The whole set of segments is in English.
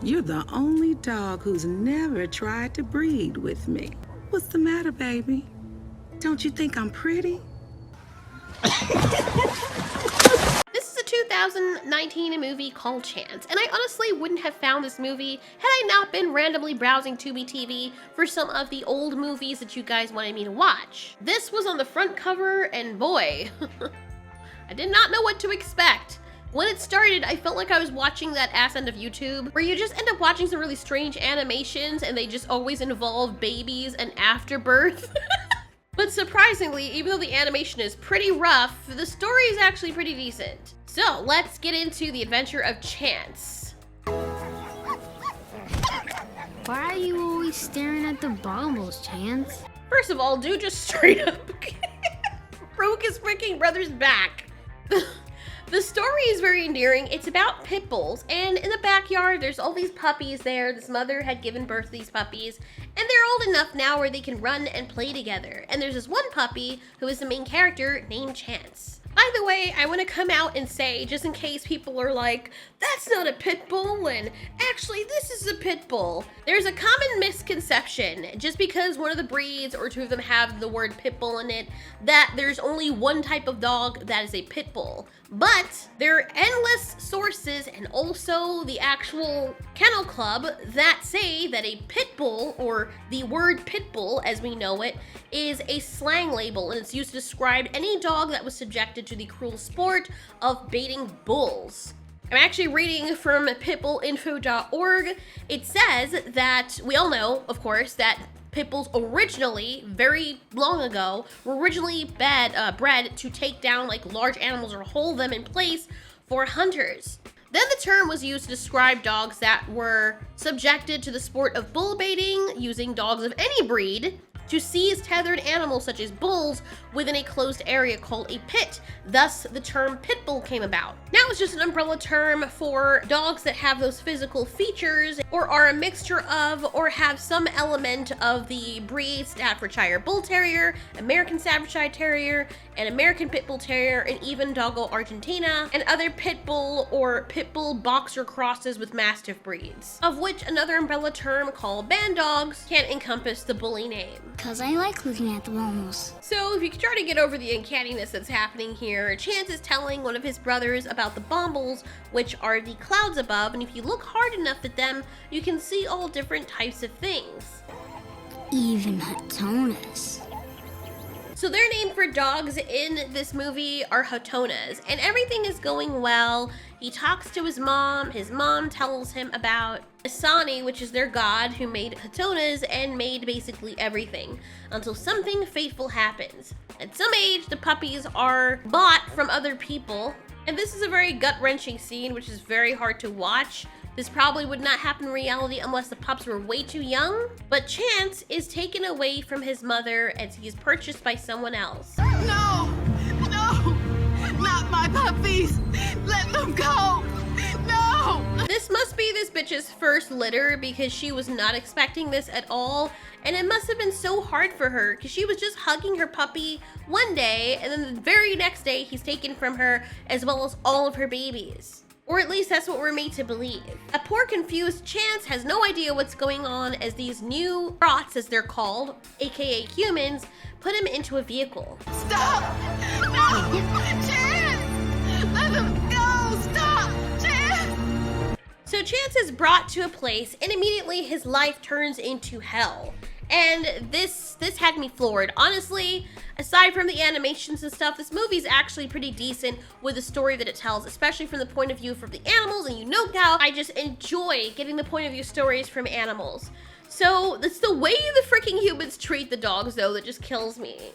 You're the only dog who's never tried to breed with me. What's the matter, baby? Don't you think I'm pretty? This is a 2019 movie called Chance, and I honestly wouldn't have found this movie had I not been randomly browsing Tubi TV for some of the old movies that you guys wanted me to watch. This was on the front cover, and boy, I did not know what to expect. When it started, I felt like I was watching that ass end of YouTube, where you just end up watching some really strange animations and they just always involve babies and afterbirth. But surprisingly, even though the animation is pretty rough, the story is actually pretty decent. So let's get into the adventure of Chance. Why are you always staring at the baubles, Chance? First of all, dude just straight up broke his freaking brother's back. The story is very endearing. It's about pit bulls, and in the backyard, there's all these puppies there. This mother had given birth to these puppies, and they're old enough now where they can run and play together. And there's this one puppy who is the main character named Chance. By the way, I want to come out and say, just in case people are like, that's not a pit bull, and actually this is a pit bull. There's a common misconception, just because one of the breeds or two of them have the word pit bull in it, that there's only one type of dog that is a pit bull. But there are endless sources and also the actual kennel club that say that a pit bull, or the word pit bull as we know it, is a slang label, and it's used to describe any dog that was subjected to the cruel sport of baiting bulls. I'm actually reading from pitbullinfo.org. It says that we all know, of course, that pit bulls originally, very long ago, were originally bred to take down like large animals or hold them in place for hunters. Then the term was used to describe dogs that were subjected to the sport of bull baiting, using dogs of any breed to seize tethered animals such as bulls within a closed area called a pit. Thus, the term pit bull came about. Now it's just an umbrella term for dogs that have those physical features or are a mixture of or have some element of the breeds Staffordshire Bull Terrier, American Staffordshire Terrier, and American Pit Bull Terrier, and even Doggo Argentina, and other pit bull or pit bull boxer crosses with Mastiff breeds, of which another umbrella term called band dogs can encompass the bully name. Cause I like looking at the baubles. So if you can try to get over the uncanniness that's happening here, Chance is telling one of his brothers about the bombles, which are the clouds above, and if you look hard enough at them, you can see all different types of things. Even Hatonas. So their name for dogs in this movie are Hatonas, and everything is going well. He talks to his mom tells him about Asani, which is their god who made Hatonas and made basically everything, until something fateful happens. At some age, the puppies are bought from other people, and this is a very gut-wrenching scene, which is very hard to watch. This probably would not happen in reality unless the pups were way too young, but Chance is taken away from his mother as he is purchased by someone else. No! No! Not my puppies! Let them go! No! This must be this bitch's first litter because she was not expecting this at all, and it must have been so hard for her because she was just hugging her puppy one day, and then the very next day he's taken from her as well as all of her babies. Or at least that's what we're made to believe. A poor confused Chance has no idea what's going on as these new rots, as they're called, aka humans, put him into a vehicle. Stop! No! Chance! Let them go! Stop! Chance! So Chance is brought to a place and immediately his life turns into hell. And this had me floored. Honestly, aside from the animations and stuff, this movie's actually pretty decent with the story that it tells, especially from the point of view from the animals, and you know how I just enjoy getting the point of view stories from animals. So it's the way the freaking humans treat the dogs, though, that just kills me.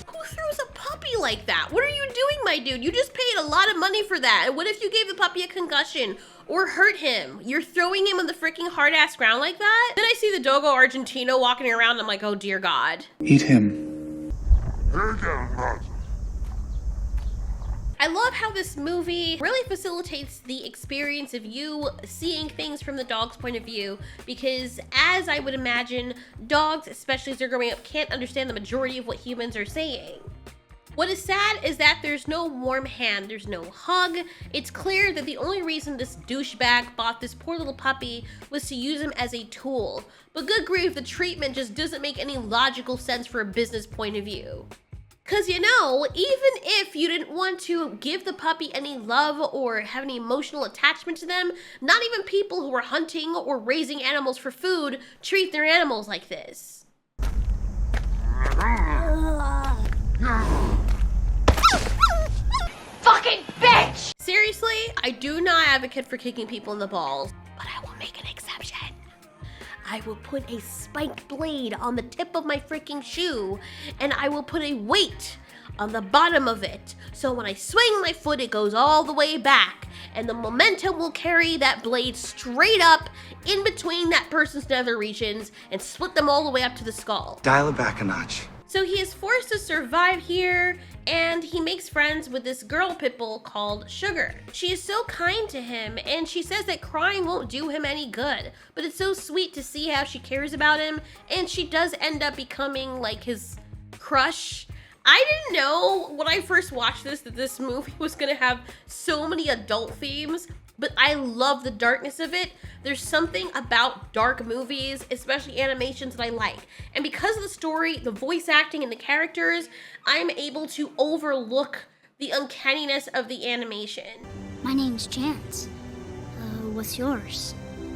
Who throws a puppy like that? What are you doing, my dude? You just paid a lot of money for that. And what if you gave the puppy a concussion or hurt him? You're throwing him on the freaking hard-ass ground like that? Then I see the Doggo Argentina walking around, and I'm like, oh dear God. Eat him. I love how this movie really facilitates the experience of you seeing things from the dog's point of view, because as I would imagine, dogs, especially as they're growing up, can't understand the majority of what humans are saying. What is sad is that there's no warm hand, there's no hug. It's clear that the only reason this douchebag bought this poor little puppy was to use him as a tool. But good grief, the treatment just doesn't make any logical sense for a business point of view. Cause you know, even if you didn't want to give the puppy any love or have any emotional attachment to them, not even people who are hunting or raising animals for food treat their animals like this. Fucking bitch! Seriously, I do not advocate for kicking people in the balls, but I will make an exception. I will put a spiked blade on the tip of my freaking shoe, and I will put a weight on the bottom of it. So when I swing my foot, it goes all the way back, and the momentum will carry that blade straight up in between that person's nether regions and split them all the way up to the skull. Dial it back a notch. So he is forced to survive here, and he makes friends with this girl pit bull called Sugar. She is so kind to him, and she says that crying won't do him any good, but it's so sweet to see how she cares about him, and she does end up becoming like his crush. I didn't know when I first watched this that this movie was gonna have so many adult themes, but I love the darkness of it. There's something about dark movies, especially animations, that I like. And because of the story, the voice acting, and the characters, I'm able to overlook the uncanniness of the animation. My name's Chance. What's yours?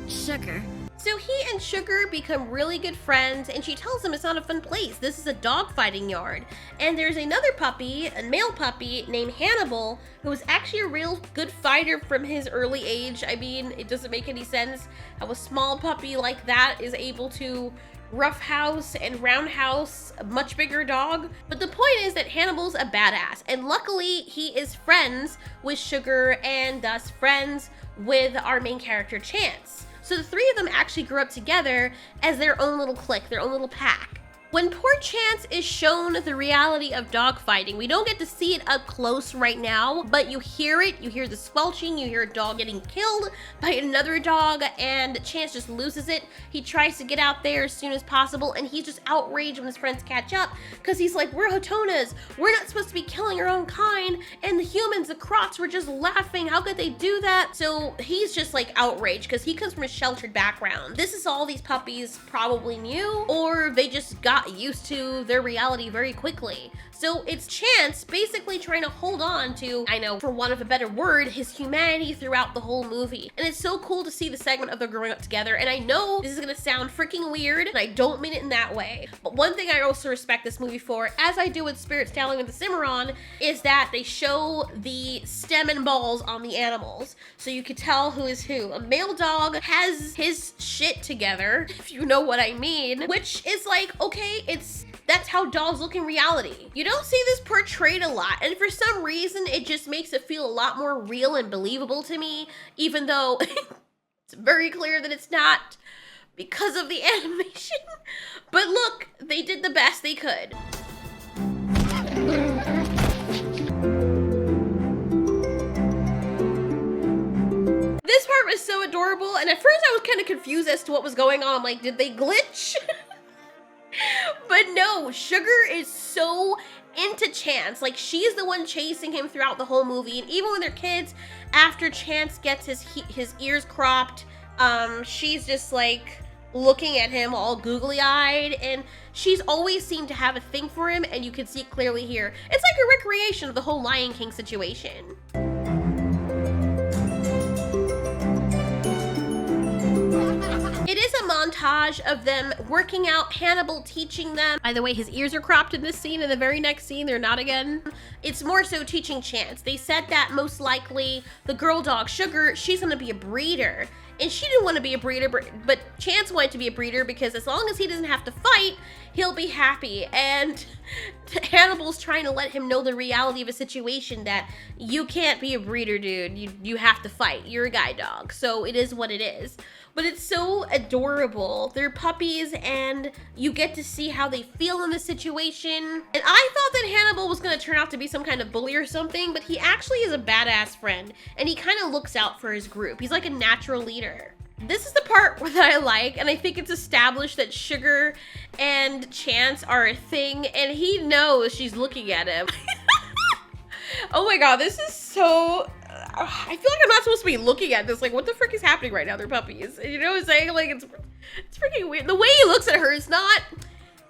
Sugar. So he and Sugar become really good friends, and she tells him it's not a fun place. This is a dog fighting yard. And there's another puppy, a male puppy named Hannibal, who is actually a real good fighter from his early age. I mean, it doesn't make any sense how a small puppy like that is able to roughhouse and roundhouse a much bigger dog. But the point is that Hannibal's a badass, and luckily he is friends with Sugar and thus friends with our main character Chance. So the three of them actually grew up together as their own little clique, their own little pack. When poor Chance is shown the reality of dogfighting, we don't get to see it up close right now, but you hear it, you hear the squelching, you hear a dog getting killed by another dog, and Chance just loses it. He tries to get out there as soon as possible, and he's just outraged when his friends catch up, because he's like, we're Hotonas, we're not supposed to be killing our own kind, and the humans, the Crocs, were just laughing, how could they do that? So he's just like outraged, because he comes from a sheltered background. This is all these puppies probably knew, or they just got used to their reality very quickly. So it's Chance basically trying to hold on to, I know, for want of a better word, his humanity throughout the whole movie. And it's so cool to see the segment of them growing up together. And I know this is gonna sound freaking weird, and I don't mean it in that way. But one thing I also respect this movie for, as I do with Spirit Stallion and the Cimarron, is that they show the stem and balls on the animals. So you can tell who is who. A male dog has his shit together, if you know what I mean, which is like, okay, that's how dogs look in reality. You don't see this portrayed a lot, and for some reason, it just makes it feel a lot more real and believable to me, even though it's very clear that it's not because of the animation. But look, they did the best they could. This part was so adorable, and at first I was kind of confused as to what was going on. I'm like, did they glitch? But no, Sugar is so into Chance. Like, she's the one chasing him throughout the whole movie. And even when they're kids, after Chance gets his ears cropped, she's just like looking at him all googly-eyed. And she's always seemed to have a thing for him, and you can see it clearly here. It's like a recreation of the whole Lion King situation. It is a montage of them working out, Hannibal teaching them. By the way, his ears are cropped in this scene, and the very next scene, they're not again. It's more so teaching Chance. They said that most likely the girl dog, Sugar, she's gonna be a breeder. And she didn't want to be a breeder, but Chance wanted to be a breeder because as long as he doesn't have to fight, he'll be happy. And Hannibal's trying to let him know the reality of a situation, that you can't be a breeder, dude. You have to fight. You're a guide dog. So it is what it is. But it's so adorable. They're puppies, and you get to see how they feel in the situation. And I thought that Hannibal was gonna turn out to be some kind of bully or something, but he actually is a badass friend, and he kind of looks out for his group. He's like a natural leader. This is the part that I like, and I think it's established that Sugar and Chance are a thing, and he knows she's looking at him. Oh my god, this is so... I feel like I'm not supposed to be looking at this. Like, what the frick is happening right now? They're puppies. You know what I'm saying? Like, it's freaking weird. The way he looks at her is not...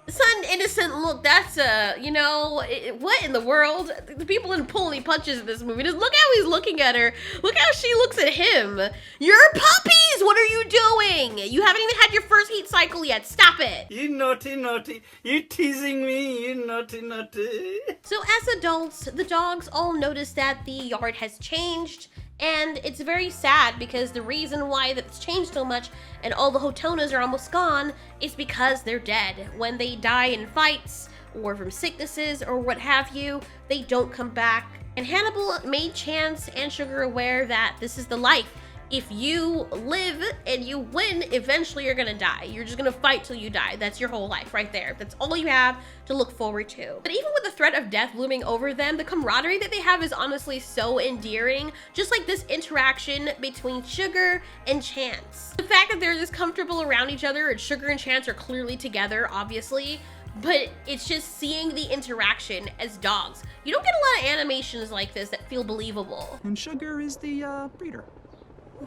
It's not an innocent look. That's you know, what in the world? The people didn't pull any punches in this movie. Just look how he's looking at her. Look how she looks at him. You're puppies! What are you doing? You haven't even had your first heat cycle yet. Stop it. You naughty, naughty. You're teasing me, you naughty, naughty. So as adults, the dogs all notice that the yard has changed. And it's very sad because the reason why that's changed so much and all the Hotonas are almost gone is because they're dead. When they die in fights or from sicknesses or what have you, they don't come back. And Hannibal made Chance and Sugar aware that this is the life. If you live and you win, eventually you're gonna die. You're just gonna fight till you die. That's your whole life right there. That's all you have to look forward to. But even with the threat of death looming over them, the camaraderie that they have is honestly so endearing. Just like this interaction between Sugar and Chance. The fact that they're this comfortable around each other, and Sugar and Chance are clearly together, obviously, but it's just seeing the interaction as dogs. You don't get a lot of animations like this that feel believable. And Sugar is the breeder.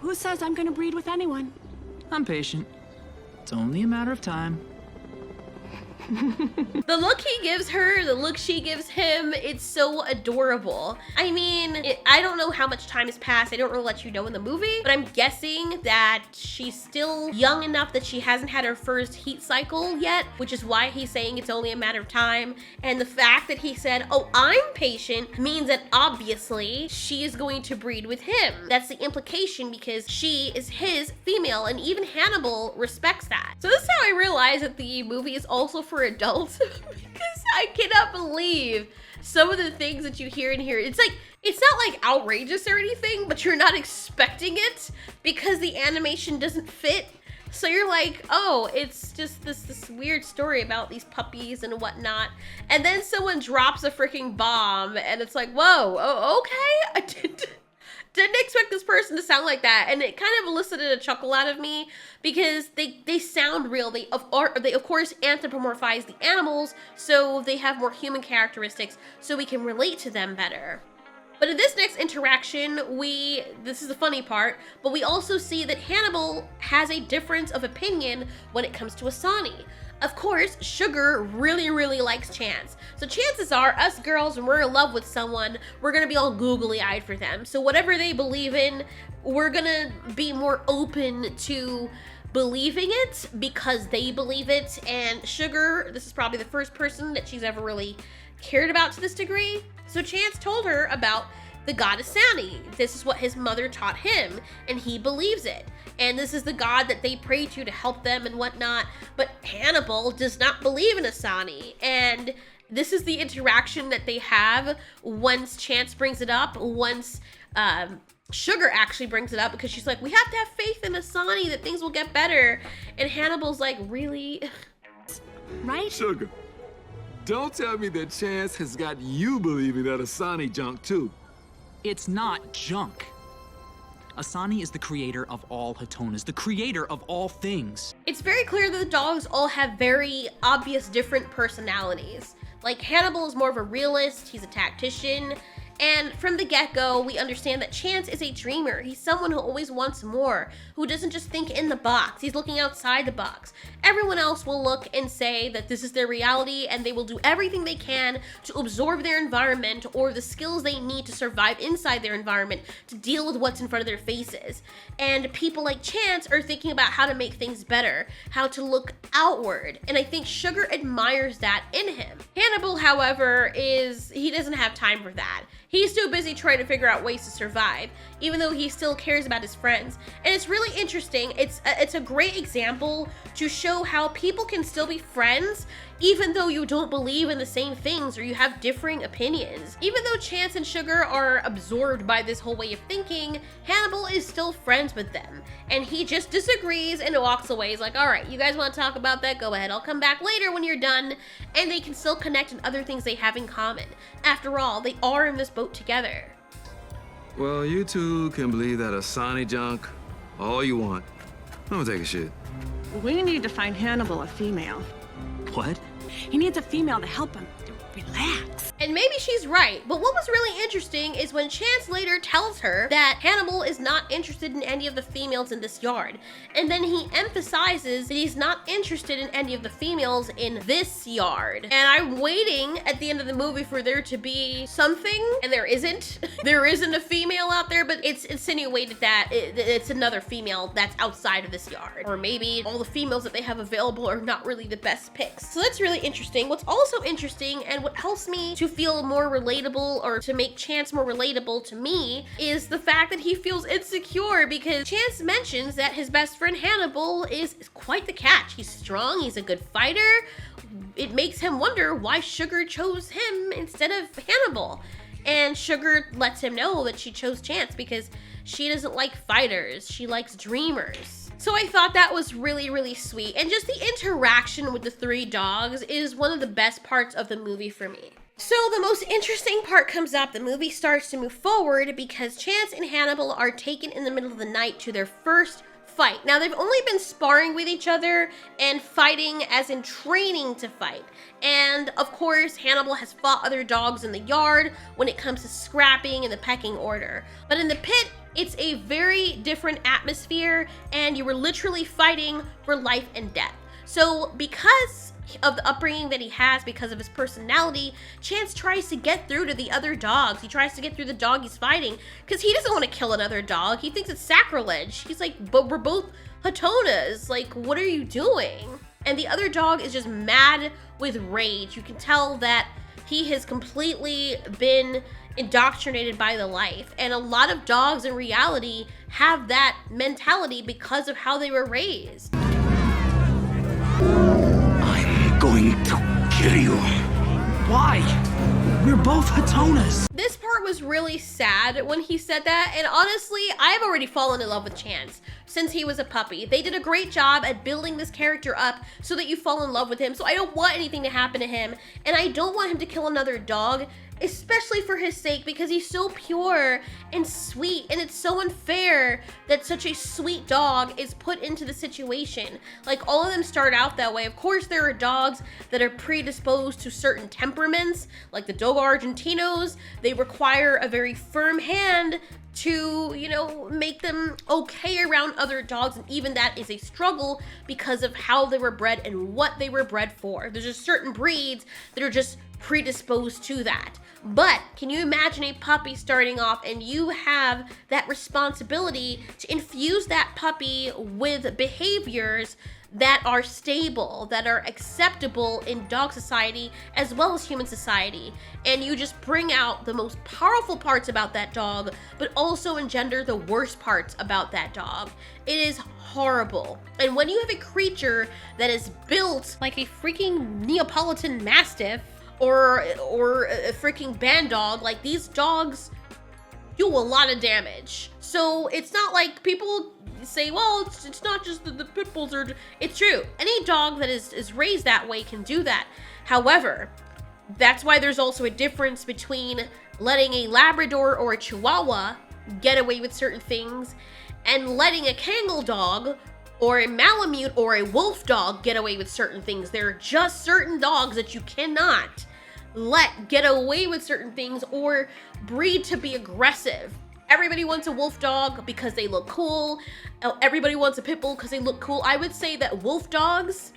Who says I'm gonna breed with anyone? I'm patient. It's only a matter of time. The look he gives her, the look she gives him, it's so adorable. I mean, I don't know how much time has passed. I don't really let you know in the movie, but I'm guessing that she's still young enough that she hasn't had her first heat cycle yet, which is why he's saying it's only a matter of time. And the fact that he said, oh, I'm patient, means that obviously she is going to breed with him. That's the implication because she is his female, and even Hannibal respects that. So this is how I realized that the movie is also for adults because I cannot believe some of the things that you hear in here. It's not like outrageous or anything, but you're not expecting it because the animation doesn't fit. So you're like, oh, it's just this weird story about these puppies and whatnot. And then someone drops a freaking bomb and it's like, whoa, oh, okay. I didn't expect this person to sound like that, and it kind of elicited a chuckle out of me because they sound real. They of course anthropomorphize the animals, so they have more human characteristics, so we can relate to them better. But in this next interaction, this is the funny part, but we also see that Hannibal has a difference of opinion when it comes to Asani. Of course, Sugar really, really likes Chance. So chances are, us girls, when we're in love with someone, we're gonna be all googly-eyed for them. So whatever they believe in, we're gonna be more open to believing it because they believe it. And Sugar, this is probably the first person that she's ever really cared about to this degree. So Chance told her about the god Asani. This is what his mother taught him, and he believes it. And this is the god that they pray to help them and whatnot. But Hannibal does not believe in Asani. And this is the interaction that they have once Chance brings it up, once Sugar actually brings it up, because she's like, we have to have faith in Asani that things will get better. And Hannibal's like, really? Right? Sugar, don't tell me that Chance has got you believing that Asani junk too. It's not junk. Asani is the creator of all Hotonas, the creator of all things. It's very clear that the dogs all have very obvious different personalities. Like Hannibal is more of a realist, he's a tactician, and from the get-go, we understand that Chance is a dreamer. He's someone who always wants more, who doesn't just think in the box. He's looking outside the box. Everyone else will look and say that this is their reality, and they will do everything they can to absorb their environment or the skills they need to survive inside their environment to deal with what's in front of their faces. And people like Chance are thinking about how to make things better, how to look outward, and I think Sugar admires that in him. Hannibal, however, he doesn't have time for that. He's too busy trying to figure out ways to survive, even though he still cares about his friends. And it's really interesting. It's a great example to show how people can still be friends even though you don't believe in the same things or you have differing opinions. Even though Chance and Sugar are absorbed by this whole way of thinking, Hannibal is still friends with them. And he just disagrees and walks away. He's like, all right, you guys want to talk about that? Go ahead. I'll come back later when you're done. And they can still connect in other things they have in common. After all, they are in this boat together. Well, you two can believe that Asani junk all you want. I'm gonna take a shit. We need to find Hannibal a female. What? He needs a female to help him relax. And maybe she's right, but what was really interesting is when Chance later tells her that Hannibal is not interested in any of the females in this yard. And then he emphasizes that he's not interested in any of the females in this yard. And I'm waiting at the end of the movie for there to be something, and there isn't. There isn't a female out there, but it's insinuated that it's another female that's outside of this yard. Or maybe all the females that they have available are not really the best picks. So that's really interesting. What's also interesting, and what helps me to feel more relatable, or to make Chance more relatable to me, is the fact that he feels insecure because Chance mentions that his best friend Hannibal is quite the catch. He's strong, he's a good fighter. It makes him wonder why Sugar chose him instead of Hannibal. And Sugar lets him know that she chose Chance because she doesn't like fighters, she likes dreamers. So I thought that was really, really sweet. And just the interaction with the three dogs is one of the best parts of the movie for me. So the most interesting part comes up. The movie starts to move forward because Chance and Hannibal are taken in the middle of the night to their first fight. Now, they've only been sparring with each other and fighting as in training to fight. And of course, Hannibal has fought other dogs in the yard when it comes to scrapping and the pecking order. But in the pit, it's a very different atmosphere, and you were literally fighting for life and death. So because of the upbringing that he has, because of his personality, Chance tries to get through to the other dogs. He tries to get through the dog he's fighting because he doesn't want to kill another dog. He thinks it's sacrilege. He's like, but we're both Hatonas. Like, what are you doing? And the other dog is just mad with rage. You can tell that he has completely been indoctrinated by the life. And a lot of dogs in reality have that mentality because of how they were raised. Going to kill you. Why? We're both Hatonas. This part was really sad when he said that, and honestly, I've already fallen in love with Chance since he was a puppy. They did a great job at building this character up so that you fall in love with him, so I don't want anything to happen to him, and I don't want him to kill another dog, especially for his sake, because he's so pure and sweet, and it's so unfair that such a sweet dog is put into the situation. Like, all of them start out that way. Of course, there are dogs that are predisposed to certain temperaments, like the Dogo Argentinos. They require a very firm hand to, you know, make them okay around other dogs, and even that is a struggle because of how they were bred and what they were bred for. There's just certain breeds that are just predisposed to that. But can you imagine a puppy starting off and you have that responsibility to infuse that puppy with behaviors that are stable, that are acceptable in dog society as well as human society, and you just bring out the most powerful parts about that dog but also engender the worst parts about that dog. It is horrible. And when you have a creature that is built like a freaking Neapolitan Mastiff or a freaking band dog, like, these dogs do a lot of damage. So it's not like people say, well, it's not just the pit bulls are. It's true. Any dog that is raised that way can do that. However, that's why there's also a difference between letting a Labrador or a Chihuahua get away with certain things and letting a Kangal dog or a Malamute or a wolf dog get away with certain things. There are just certain dogs that you cannot let get away with certain things or breed to be aggressive. Everybody wants a wolf dog because they look cool. Everybody wants a pit bull because they look cool. I would say that wolf dogs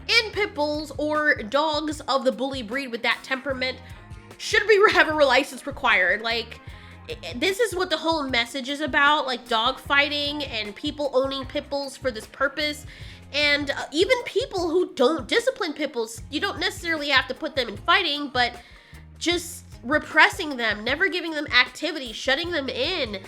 and pit bulls, or dogs of the bully breed with that temperament, should have a license required. Like, this is what the whole message is about, like dog fighting and people owning pit bulls for this purpose. And even people who don't discipline pit bulls, you don't necessarily have to put them in fighting, but just repressing them, never giving them activity, shutting them in,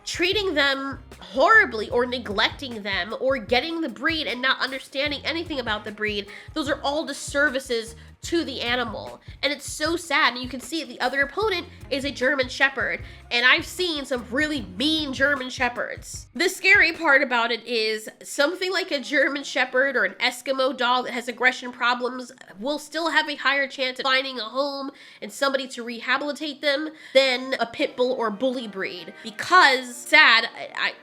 treating them horribly or neglecting them or getting the breed and not understanding anything about the breed. Those are all disservices to the animal, and it's so sad. And you can see the other opponent is a German Shepherd, and I've seen some really mean German Shepherds. The scary part about it is something like a German Shepherd or an Eskimo dog that has aggression problems will still have a higher chance of finding a home and somebody to rehabilitate them than a pit bull or bully breed. Because, sad,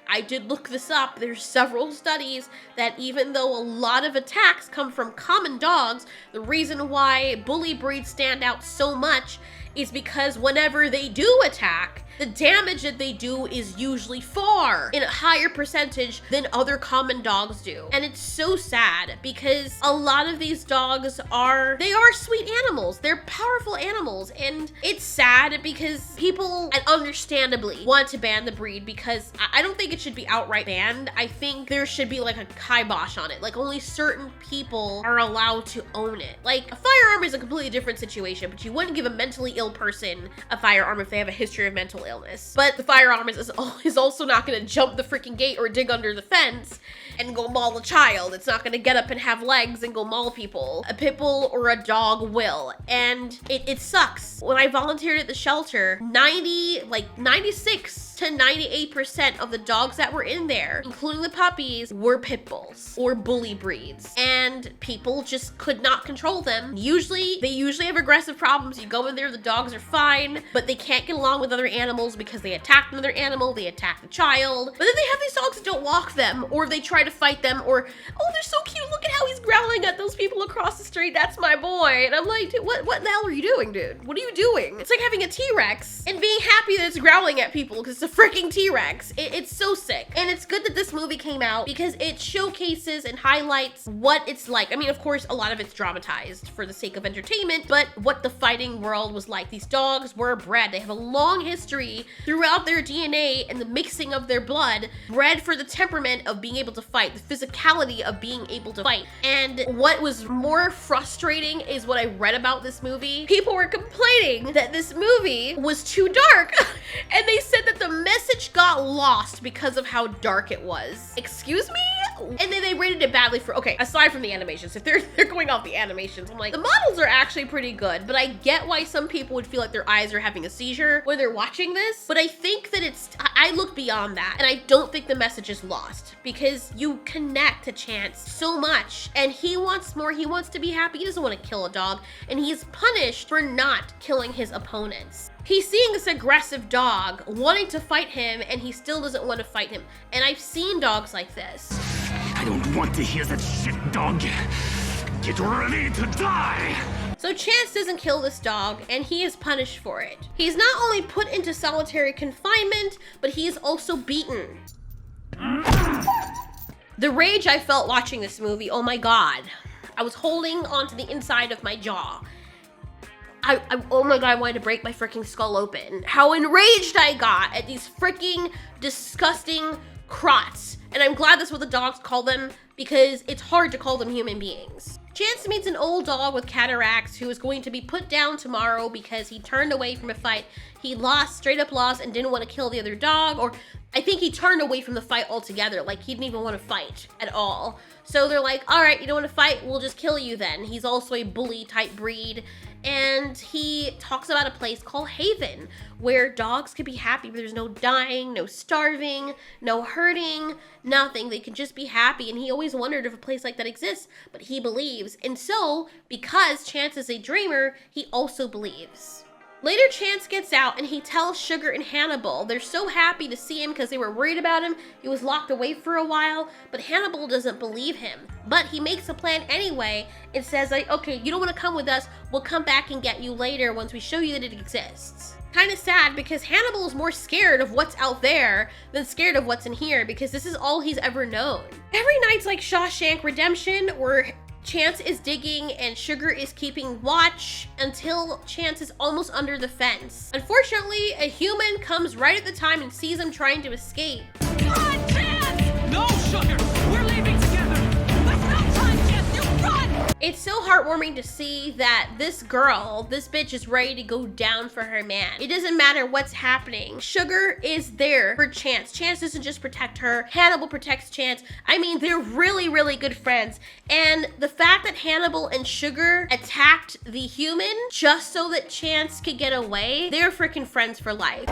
I did look this up. There's several studies that even though a lot of attacks come from common dogs, the reason why bully breeds stand out so much is because whenever they do attack, the damage that they do is usually far in a higher percentage than other common dogs do. And it's so sad because a lot of these dogs are sweet animals. They're powerful animals. And it's sad because people, and understandably, want to ban the breed because I don't think it should be outright banned. I think there should be like a kibosh on it. Like only certain people are allowed to own it. Like a firearm is a completely different situation, but you wouldn't give a mentally ill person a firearm if they have a history of mental illness. But the firearm is also not going to jump the freaking gate or dig under the fence and go maul a child. It's not going to get up and have legs and go maul people. A pit bull or a dog will. And it sucks. When I volunteered at the shelter, 96 to 98% of the dogs that were in there, including the puppies, were pit bulls or bully breeds. And people just could not control them. They usually have aggressive problems. You go in there, the dogs are fine, but they can't get along with other animals because they attacked another animal, they attacked the child. But then they have these dogs that don't walk them, or they try to fight them, or, oh, they're so cute, look at how he's growling at those people across the street, that's my boy. And I'm like, dude, what the hell are you doing, dude? What are you doing? It's like having a T-Rex and being happy that it's growling at people because it's a freaking T-Rex. It's so sick. And it's good that this movie came out because it showcases and highlights what it's like. I mean, of course, a lot of it's dramatized for the sake of entertainment, but what the fighting world was like. These dogs were bred. They have a long history throughout their DNA and the mixing of their blood, bred for the temperament of being able to fight, the physicality of being able to fight. And what was more frustrating is what I read about this movie. People were complaining that this movie was too dark and they said that the message got lost because of how dark it was. Excuse me? And then they rated it badly for, okay, aside from the animations, if they're going off the animations, I'm like, the models are actually pretty good, but I get why some people would feel like their eyes are having a seizure when they're watching this. But I think that I look beyond that, and I don't think the message is lost because you connect to Chance so much, and he wants more. He wants to be happy. He doesn't want to kill a dog, and he's punished for not killing his opponents. He's seeing this aggressive dog wanting to fight him, and he still doesn't want to fight him. And I've seen dogs like this. I don't want to hear that shit, dog. Get ready to die! So Chance doesn't kill this dog, and he is punished for it. He's not only put into solitary confinement, but he is also beaten. The rage I felt watching this movie, oh my god. I was holding onto the inside of my jaw. Oh my god, I wanted to break my freaking skull open. How enraged I got at these freaking disgusting crots. And I'm glad that's what the dogs call them because it's hard to call them human beings. Chance meets an old dog with cataracts who is going to be put down tomorrow because he turned away from a fight. He straight up lost and didn't want to kill the other dog, or I think he turned away from the fight altogether. Like he didn't even want to fight at all. So they're like, all right, you don't want to fight? We'll just kill you then. He's also a bully type breed. And he talks about a place called Haven where dogs could be happy, but there's no dying, no starving, no hurting, nothing. They can just be happy. And he always wondered if a place like that exists, but he believes. And so, because Chance is a dreamer, he also believes. Later, Chance gets out and he tells Sugar and Hannibal. They're so happy to see him because they were worried about him. He was locked away for a while, but Hannibal doesn't believe him. But he makes a plan anyway and says, like, okay, you don't want to come with us. We'll come back and get you later once we show you that it exists. Kind of sad because Hannibal is more scared of what's out there than scared of what's in here because this is all he's ever known. Every night's like Shawshank Redemption where Chance is digging and Sugar is keeping watch until Chance is almost under the fence. Unfortunately, a human comes right at the time and sees him trying to escape. Run, Chance! No, Sugar! We're leaving together! There's no time, Chance! You run! It's so heartwarming to see that this bitch is ready to go down for her man. It doesn't matter what's happening. Sugar is there for Chance. Chance doesn't just protect her. Hannibal protects Chance. I mean, they're really, really good friends. And the fact that Hannibal and Sugar attacked the human just so that Chance could get away, they're freaking friends for life.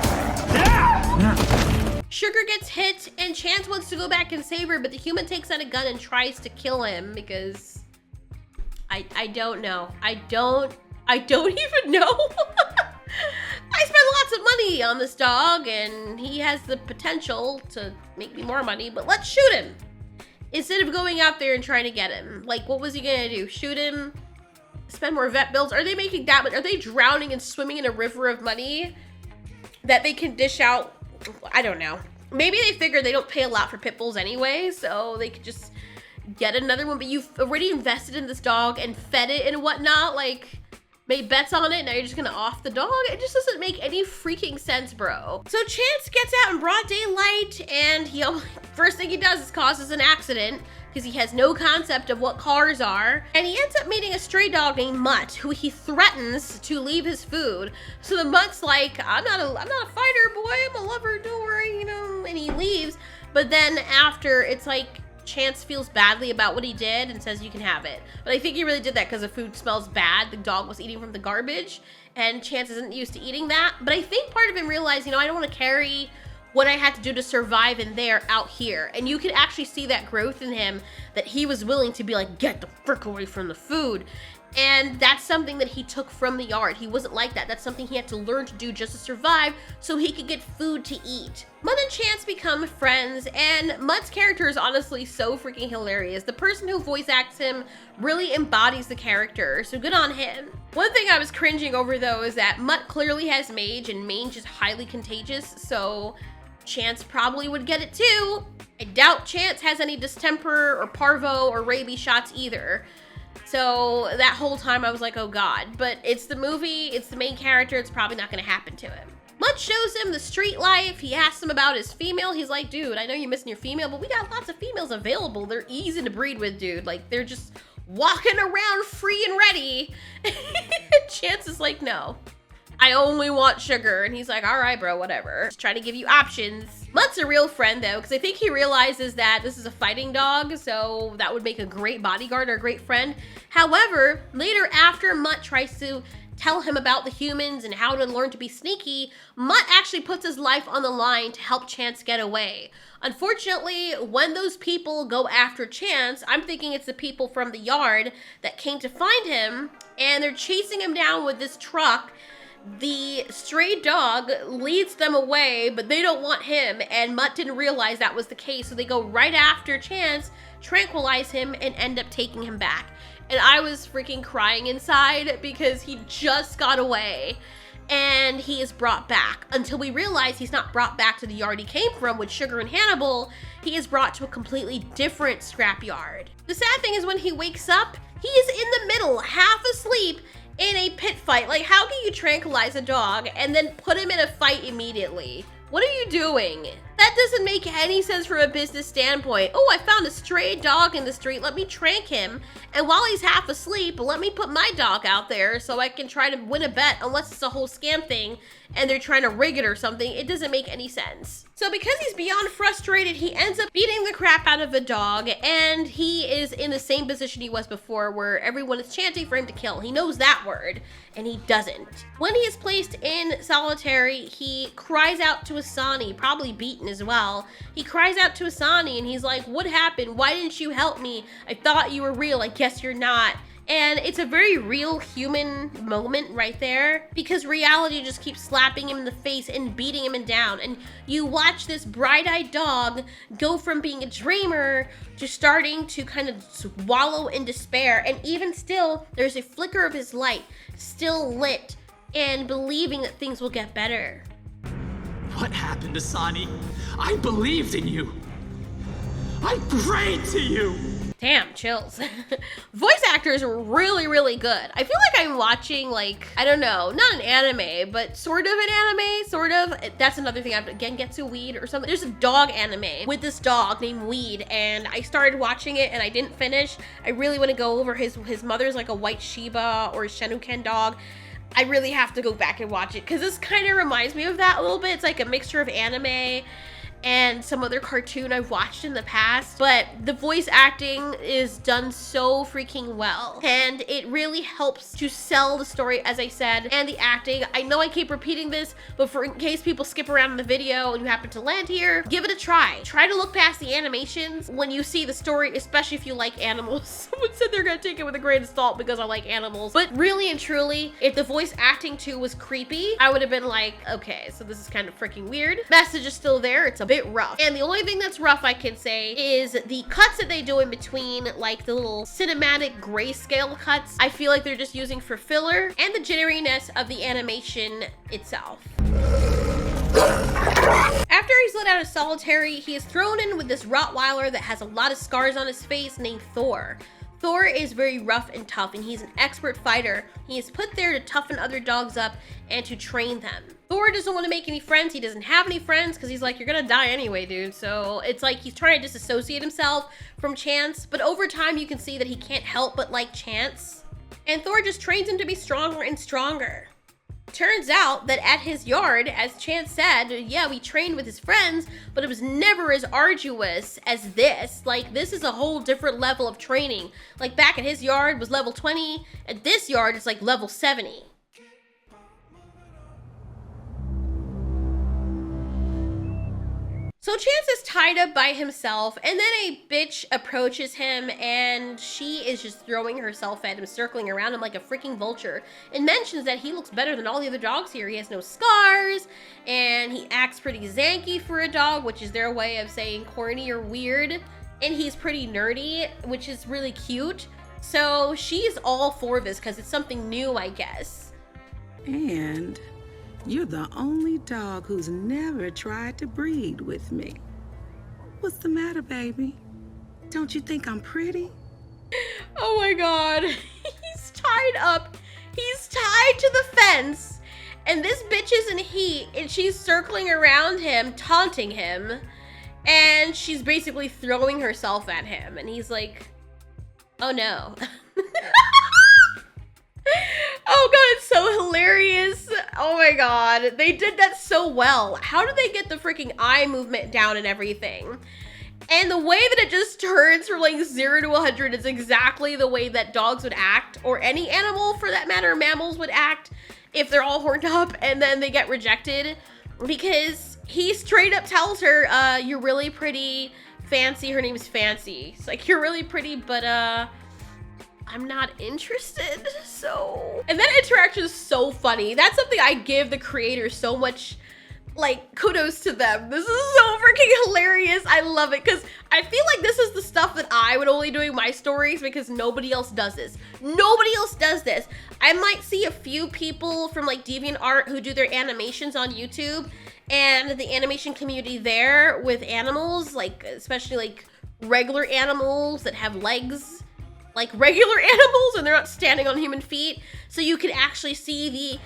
Sugar gets hit and Chance wants to go back and save her, but the human takes out a gun and tries to kill him because I don't know. I don't even know. I spent lots lots of money on this dog, and he has the potential to make me more money, but let's shoot him. Instead of going out there and trying to get him. Like, what was he gonna do? Shoot him? Spend more vet bills? Are they making that much? Are they drowning and swimming in a river of money that they can dish out? I don't know. Maybe they figure they don't pay a lot for pit bulls anyway, so they could just get another one, but you've already invested in this dog and fed it and whatnot, like made bets on it, now you're just gonna off the dog? It just doesn't make any freaking sense, bro. So Chance gets out in broad daylight, and first thing he does is causes an accident because he has no concept of what cars are, and he ends up meeting a stray dog named Mutt, who he threatens to leave his food. So the Mutt's like, I'm not a fighter, boy, I'm a lover, don't worry, you know, and he leaves. But then after, it's like Chance feels badly about what he did and says you can have it. But I think he really did that because the food smells bad. The dog was eating from the garbage, and Chance isn't used to eating that. But I think part of him realized, you know, I don't want to carry what I had to do to survive in there out here. And you could actually see that growth in him, that he was willing to be like, get the frick away from the food. And that's something that he took from the yard. He wasn't like that. That's something he had to learn to do just to survive so he could get food to eat. Mutt and Chance become friends, and Mutt's character is honestly so freaking hilarious. The person who voice acts him really embodies the character, so good on him. One thing I was cringing over though is that Mutt clearly has mange, and mange is highly contagious, so Chance probably would get it too. I doubt Chance has any distemper or parvo or rabies shots either. So that whole time I was like, oh God, but it's the movie, it's the main character, it's probably not gonna happen to him. Mutt shows him the street life. He asks him about his female. He's like, dude, I know you're missing your female, but we got lots of females available. They're easy to breed with, dude. Like, they're just walking around free and ready. Chance is like, no, I only want sugar. And he's like, all right, bro, whatever. Just trying to give you options. Mutt's a real friend though, because I think he realizes that this is a fighting dog, so that would make a great bodyguard or a great friend. However, later after Mutt tries to tell him about the humans and how to learn to be sneaky, Mutt actually puts his life on the line to help Chance get away. Unfortunately, when those people go after Chance, I'm thinking it's the people from the yard that came to find him, and they're chasing him down with this truck. The stray dog leads them away, but they don't want him, and Mutt didn't realize that was the case, so they go right after Chance, tranquilize him, and end up taking him back. And I was freaking crying inside because he just got away and he is brought back, until we realize he's not brought back to the yard he came from with Sugar and Hannibal. He is brought to a completely different scrapyard. The sad thing is when he wakes up, he is in the middle, half asleep, in a pit fight. Like, how can you tranquilize a dog and then put him in a fight immediately? What are you doing? That doesn't make any sense from a business standpoint. Oh, I found a stray dog in the street. Let me trank him. And while he's half asleep, let me put my dog out there so I can try to win a bet, unless it's a whole scam thing and they're trying to rig it or something. It doesn't make any sense. So because he's beyond frustrated, he ends up beating the crap out of the dog, and he is in the same position he was before, where everyone is chanting for him to kill. He knows that word, and he doesn't. When he is placed in solitary, he cries out to Asani, probably beaten as well. He cries out to Asani, and he's like, what happened? Why didn't you help me? I thought you were real. I guess you're not. And it's a very real human moment right there, because reality just keeps slapping him in the face and beating him down. And you watch this bright-eyed dog go from being a dreamer to starting to kind of wallow in despair. And even still, there's a flicker of his light still lit and believing that things will get better. What happened, Asani? I believed in you. I prayed to you. Damn, chills. Voice actors are really, really good. I feel like I'm watching, like, I don't know, not an anime, but sort of an anime, sort of. That's another thing I have to, again, get to Weed or something. There's a dog anime with this dog named Weed, and I started watching it and I didn't finish. I really want to go over his mother's like a white Shiba or a Shenuken dog. I really have to go back and watch it, because this kind of reminds me of that a little bit. It's like a mixture of anime and some other cartoon I've watched in the past, but the voice acting is done so freaking well, and it really helps to sell the story, as I said, and the acting. I know I keep repeating this, but for in case people skip around in the video and you happen to land here, give it a try. Try to look past the animations when you see the story, especially if you like animals. Someone said they're gonna take it with a grain of salt because I like animals, but really and truly, if the voice acting too was creepy, I would have been like, okay, so this is kind of freaking weird. Message is still there, it's a bit rough. And the only thing that's rough, I can say, is the cuts that they do in between, like the little cinematic grayscale cuts. I feel like they're just using for filler, and the jitteriness of the animation itself. After he's let out of solitary, he is thrown in with this Rottweiler that has a lot of scars on his face named Thor. Thor is very rough and tough, and he's an expert fighter. He is put there to toughen other dogs up and to train them. Thor doesn't want to make any friends. He doesn't have any friends because he's like, you're gonna die anyway, dude. So it's like he's trying to disassociate himself from Chance, but over time you can see that he can't help but like Chance. And Thor just trains him to be stronger and stronger. Turns out that at his yard, as Chance said, yeah, we trained with his friends, but it was never as arduous as this. Like, this is a whole different level of training. Like, back at his yard was level 20, at this yard it's like level 70. So Chance is tied up by himself, and then a bitch approaches him, and she is just throwing herself at him, circling around him like a freaking vulture, and mentions that he looks better than all the other dogs here. He has no scars, and he acts pretty zanky for a dog, which is their way of saying corny or weird, and he's pretty nerdy, which is really cute. So she's all for this because it's something new, I guess. And you're the only dog who's never tried to breed with me. What's the matter, baby? Don't you think I'm pretty? Oh my god. He's tied up. He's tied to the fence. And this bitch is in heat, and she's circling around him, taunting him. And she's basically throwing herself at him. And he's like, oh no. Oh god, it's so hilarious. Oh my god, they did that so well. How did they get the freaking eye movement down and everything? And the way that it just turns from like 0 to 100 is exactly the way that dogs would act, or any animal for that matter, mammals would act if they're all horned up and then they get rejected. Because he straight up tells her, you're really pretty, Fancy. Her name is Fancy. It's like, you're really pretty, but I'm not interested, so. And that interaction is so funny. That's something I give the creators so much, like, kudos to them. This is so freaking hilarious. I love it, because I feel like this is the stuff that I would only do in my stories because nobody else does this. Nobody else does this. I might see a few people from like DeviantArt who do their animations on YouTube, and the animation community there with animals, like especially like regular animals that have legs, like regular animals, and they're not standing on human feet, so you can actually see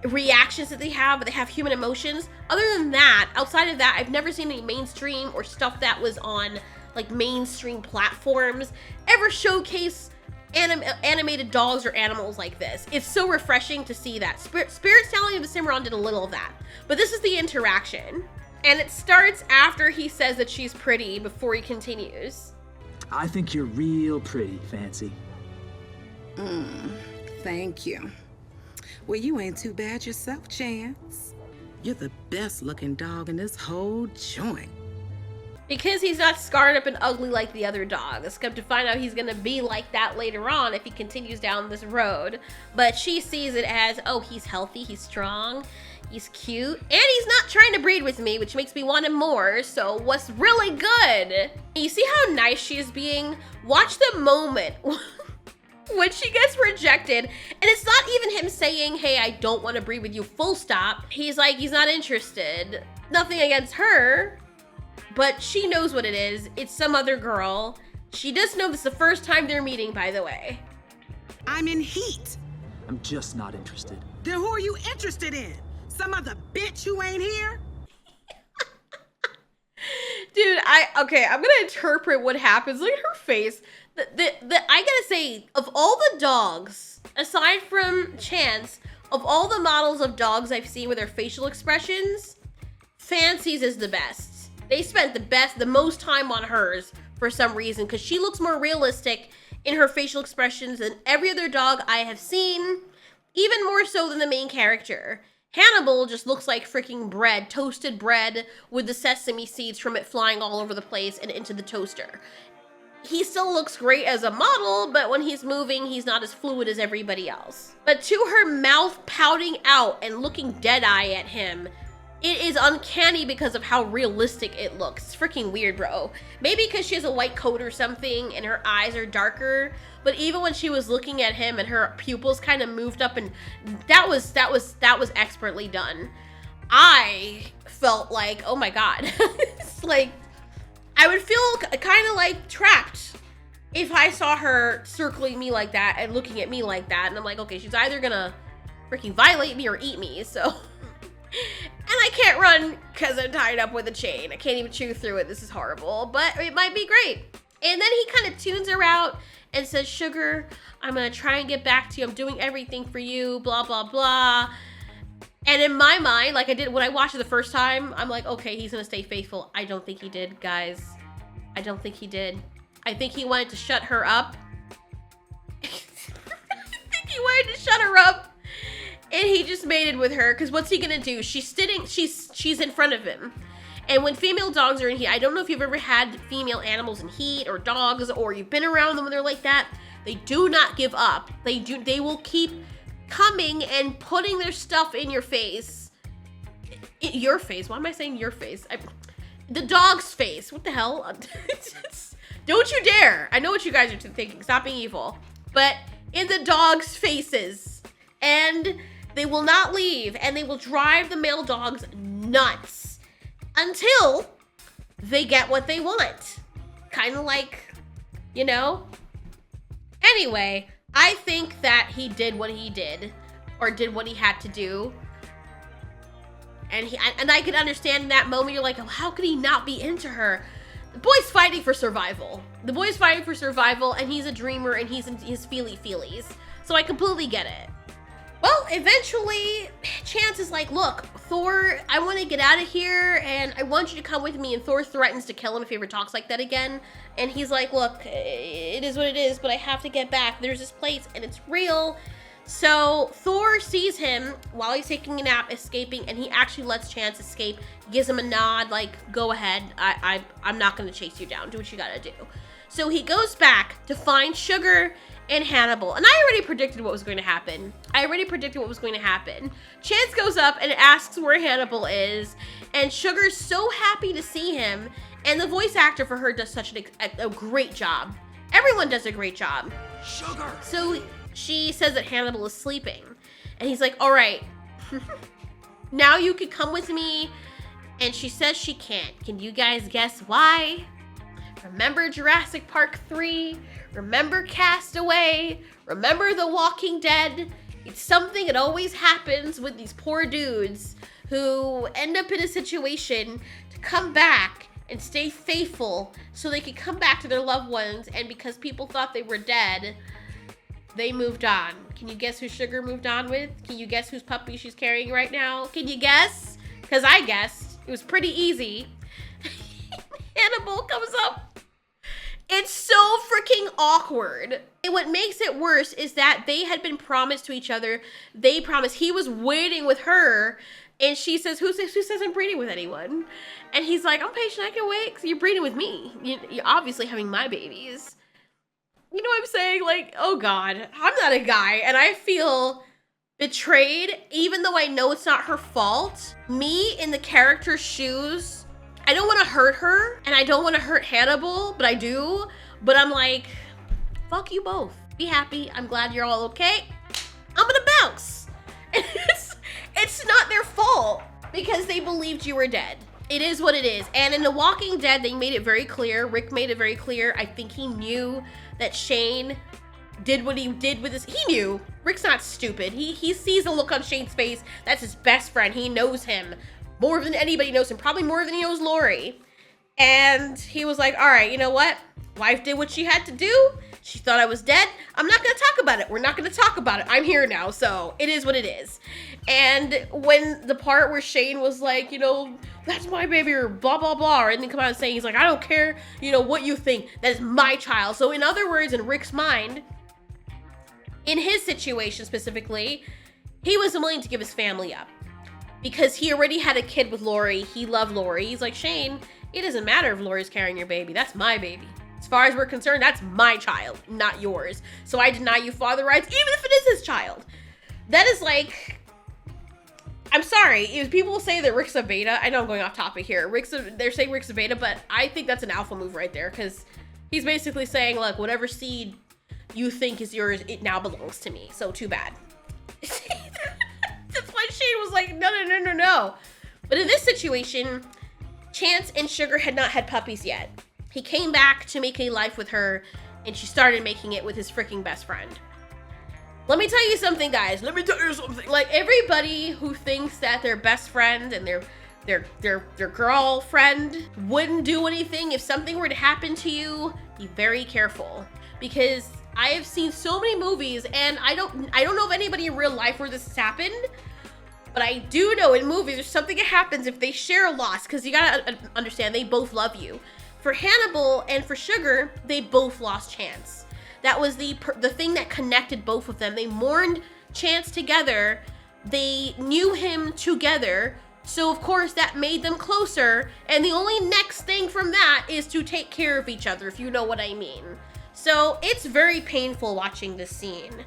the reactions that they have, but they have human emotions. Other than that, outside of that, I've never seen any mainstream or stuff that was on like mainstream platforms ever showcase animated dogs or animals like this. It's so refreshing to see that. Spirit Stallion of the Cimarron did a little of that, but this is the interaction. And it starts after he says that she's pretty before he continues. I think you're real pretty, Fancy. Thank you. Well, you ain't too bad yourself, Chance. You're the best looking dog in this whole joint. Because he's not scarred up and ugly like the other dogs. Come to find out he's gonna be like that later on if he continues down this road. But she sees it as, oh, he's healthy, he's strong, he's cute, and he's not trying to breed with me, which makes me want him more, so what's really good? You see how nice she is being? Watch the moment when she gets rejected, and it's not even him saying, hey, I don't want to breed with you, full stop. He's like, he's not interested. Nothing against her, but she knows what it is. It's some other girl. She does know this is the first time they're meeting, by the way. I'm in heat. I'm just not interested. Then who are you interested in? Some other bitch who ain't here? Dude, okay, I'm gonna interpret what happens. Look at her face. I gotta say, of all the dogs, aside from Chance, of all the models of dogs I've seen with their facial expressions, Fancy's is the best. They spent the most time on hers for some reason, because she looks more realistic in her facial expressions than every other dog I have seen, even more so than the main character. Hannibal just looks like freaking bread, toasted bread with the sesame seeds from it flying all over the place and into the toaster. He still looks great as a model, but when he's moving, he's not as fluid as everybody else. But to her mouth pouting out and looking dead-eye at him, it is uncanny because of how realistic it looks. It's freaking weird, bro. Maybe because she has a white coat or something and her eyes are darker, but even when she was looking at him and her pupils kind of moved up, and that was expertly done. I felt like, oh my God. It's like, I would feel kind of like trapped if I saw her circling me like that and looking at me like that. And I'm like, okay, she's either gonna freaking violate me or eat me, so. And I can't run because I'm tied up with a chain. I can't even chew through it. This is horrible, but it might be great. And then he kind of tunes her out and says, Sugar, I'm gonna try and get back to you. I'm doing everything for you, blah, blah, blah. And in my mind, like I did when I watched it the first time, I'm like, okay, he's gonna stay faithful. I don't think he did, guys. I don't think he did. I think he wanted to shut her up. I think he wanted to shut her up. And he just mated with her, because what's he gonna do? She's in front of him. And when female dogs are in heat, I don't know if you've ever had female animals in heat, or dogs, or you've been around them when they're like that. They do not give up. They will keep coming and putting their stuff in your face. Your face? Why am I saying your face? The dog's face. What the hell? Don't you dare. I know what you guys are thinking. Stop being evil. But in the dog's faces. And they will not leave, and they will drive the male dogs nuts until they get what they want. Kind of like, you know? Anyway, I think that he did what he did, or did what he had to do. And I could understand in that moment, you're like, oh, how could he not be into her? The boy's fighting for survival. The boy's fighting for survival, and he's a dreamer, and he's in his feelies. So I completely get it. Well, eventually, Chance is like, look, Thor, I want to get out of here, and I want you to come with me, and Thor threatens to kill him if he ever talks like that again. And he's like, look, it is what it is, but I have to get back. There's this place, and it's real. So Thor sees him while he's taking a nap, escaping, and he actually lets Chance escape, gives him a nod, like, go ahead, I'm not going to chase you down, do what you gotta do. So he goes back to find Sugar and Hannibal. And I already predicted what was going to happen. Chance goes up and asks where Hannibal is, and Sugar's so happy to see him, and the voice actor for her does such a great job. Everyone does a great job. Sugar! So she says that Hannibal is sleeping, and he's like, all right, now you can come with me. And she says she can't. Can you guys guess why? Remember Jurassic Park 3? Remember Castaway? Remember The Walking Dead? It's something that always happens with these poor dudes who end up in a situation to come back and stay faithful so they can come back to their loved ones, and because people thought they were dead, they moved on. Can you guess who Sugar moved on with? Can you guess whose puppy she's carrying right now? Can you guess? Because I guessed. It was pretty easy. Hannibal comes up. It's so freaking awkward. And what makes it worse is that they had been promised to each other. They promised he was waiting with her, and she says, who says I'm breeding with anyone? And he's like, I'm patient, I can wait, because you're breeding with me. You're obviously having my babies. You know what I'm saying? Like, oh God, I'm not a guy, and I feel betrayed, even though I know it's not her fault. Me in the character's shoes, I don't want to hurt her, and I don't want to hurt Hannibal, but I do. But I'm like, fuck you both. Be happy. I'm glad you're all okay. I'm gonna bounce. It's not their fault because they believed you were dead. It is what it is. And in The Walking Dead, they made it very clear. Rick made it very clear. I think he knew that Shane did what he did with his, he knew. Rick's not stupid. He sees the look on Shane's face. That's his best friend. He knows him more than anybody knows him, probably more than he knows Lori. And he was like, all right, you know what? Wife did what she had to do. She thought I was dead. I'm not gonna talk about it. We're not gonna talk about it. I'm here now, so it is what it is. And when the part where Shane was like, you know, that's my baby, or blah, blah, blah, and then come out and saying, he's like, I don't care, you know, what you think. That is my child. So in other words, in Rick's mind, in his situation specifically, he was willing to give his family up. Because he already had a kid with Lori. He loved Lori. He's like, Shane, it doesn't matter if Lori's carrying your baby. That's my baby. As far as we're concerned, that's my child, not yours. So I deny you father rights, even if it is his child. That is like, I'm sorry, if people say that Rick's a beta, I know I'm going off topic here. They're saying Rick's a beta, but I think that's an alpha move right there, because he's basically saying, look, whatever seed you think is yours, it now belongs to me. So too bad. That's why Shane was like, no. But in this situation, Chance and Sugar had not had puppies yet. He came back to make a life with her, and she started making it with his freaking best friend. Let me tell you something, guys. Let me tell you something. Like, everybody who thinks that their best friend and their girlfriend wouldn't do anything if something were to happen to you, be very careful. Because I have seen so many movies, and I don't know of anybody in real life where this has happened, but I do know in movies there's something that happens if they share a loss, because you gotta understand, they both love you. For Hannibal and for Sugar, they both lost Chance. That was the thing that connected both of them. They mourned Chance together. They knew him together. So of course that made them closer. And the only next thing from that is to take care of each other, if you know what I mean. So it's very painful watching this scene.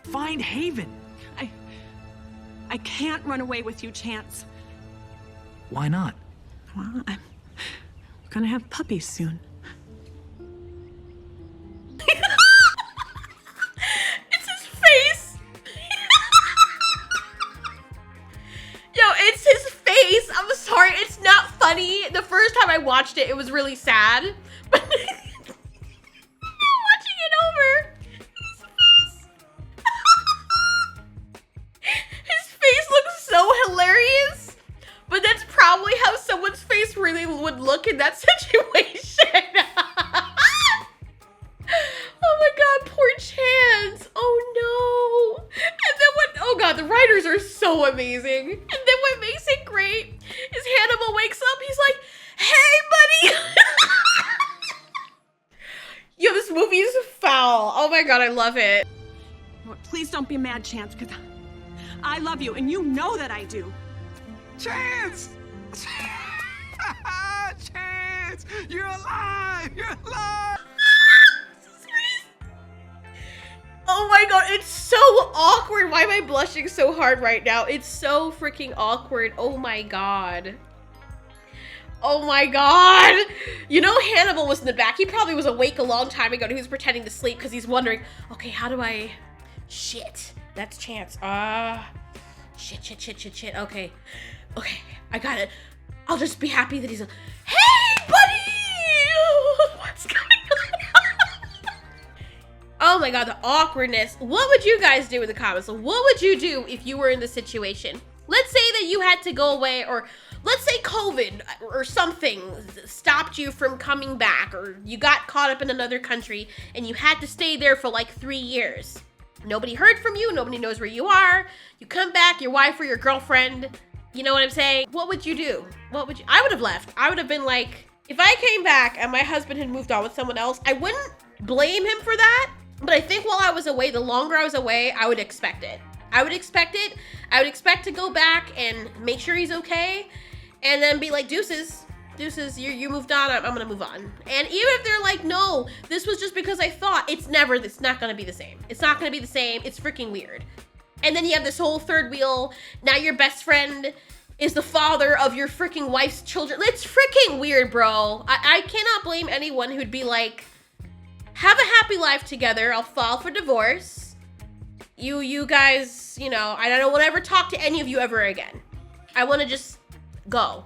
Find Haven. I can't run away with you, Chance. Why not? Well, I'm gonna have puppies soon. It's his face. Yo, it's his face. I'm sorry, it's not funny. The first time I watched it, it was really sad. But watching it over, his face looks so hilarious. But that's probably how someone's face really would look in that situation. Oh my god, poor Chance. Oh no. And then oh god, the writers are so amazing. And then what makes it great is Hannibal wakes up, he's like, hey buddy. Yo, this movie is foul. Oh my god, I love it. Please don't be mad, Chance, because I love you, and you know that I do. Chance! Chance! You're alive! You're alive! Oh my god, it's so awkward. Why am I blushing so hard right now? It's so freaking awkward. Oh my god. Oh my god. You know Hannibal was in the back. He probably was awake a long time ago and he was pretending to sleep because he's wondering, okay, how do I... Shit. That's Chance. Shit. Okay, I got it. I'll just be happy that he's hey, buddy! What's going on? Oh my god, the awkwardness. What would you guys do in the comments? What would you do if you were in this situation? Let's say that you had to go away, or let's say COVID or something stopped you from coming back, or you got caught up in another country and you had to stay there for like 3 years. Nobody heard from you. Nobody knows where you are. You come back, your wife or your girlfriend. You know what I'm saying? What would you do? I would have left. I would have been like, if I came back and my husband had moved on with someone else, I wouldn't blame him for that. But I think while I was away, the longer I was away, I would expect it. I would expect to go back and make sure he's okay. And then be like, deuces, you moved on, I'm gonna move on. And even if they're like, no, this was just because I thought, it's not gonna be the same. It's not gonna be the same, it's freaking weird. And then you have this whole third wheel, now your best friend is the father of your freaking wife's children. It's freaking weird, bro. I cannot blame anyone who'd be like, have a happy life together, I'll file for divorce. You guys, you know, I don't want to ever talk to any of you ever again. I want to just go.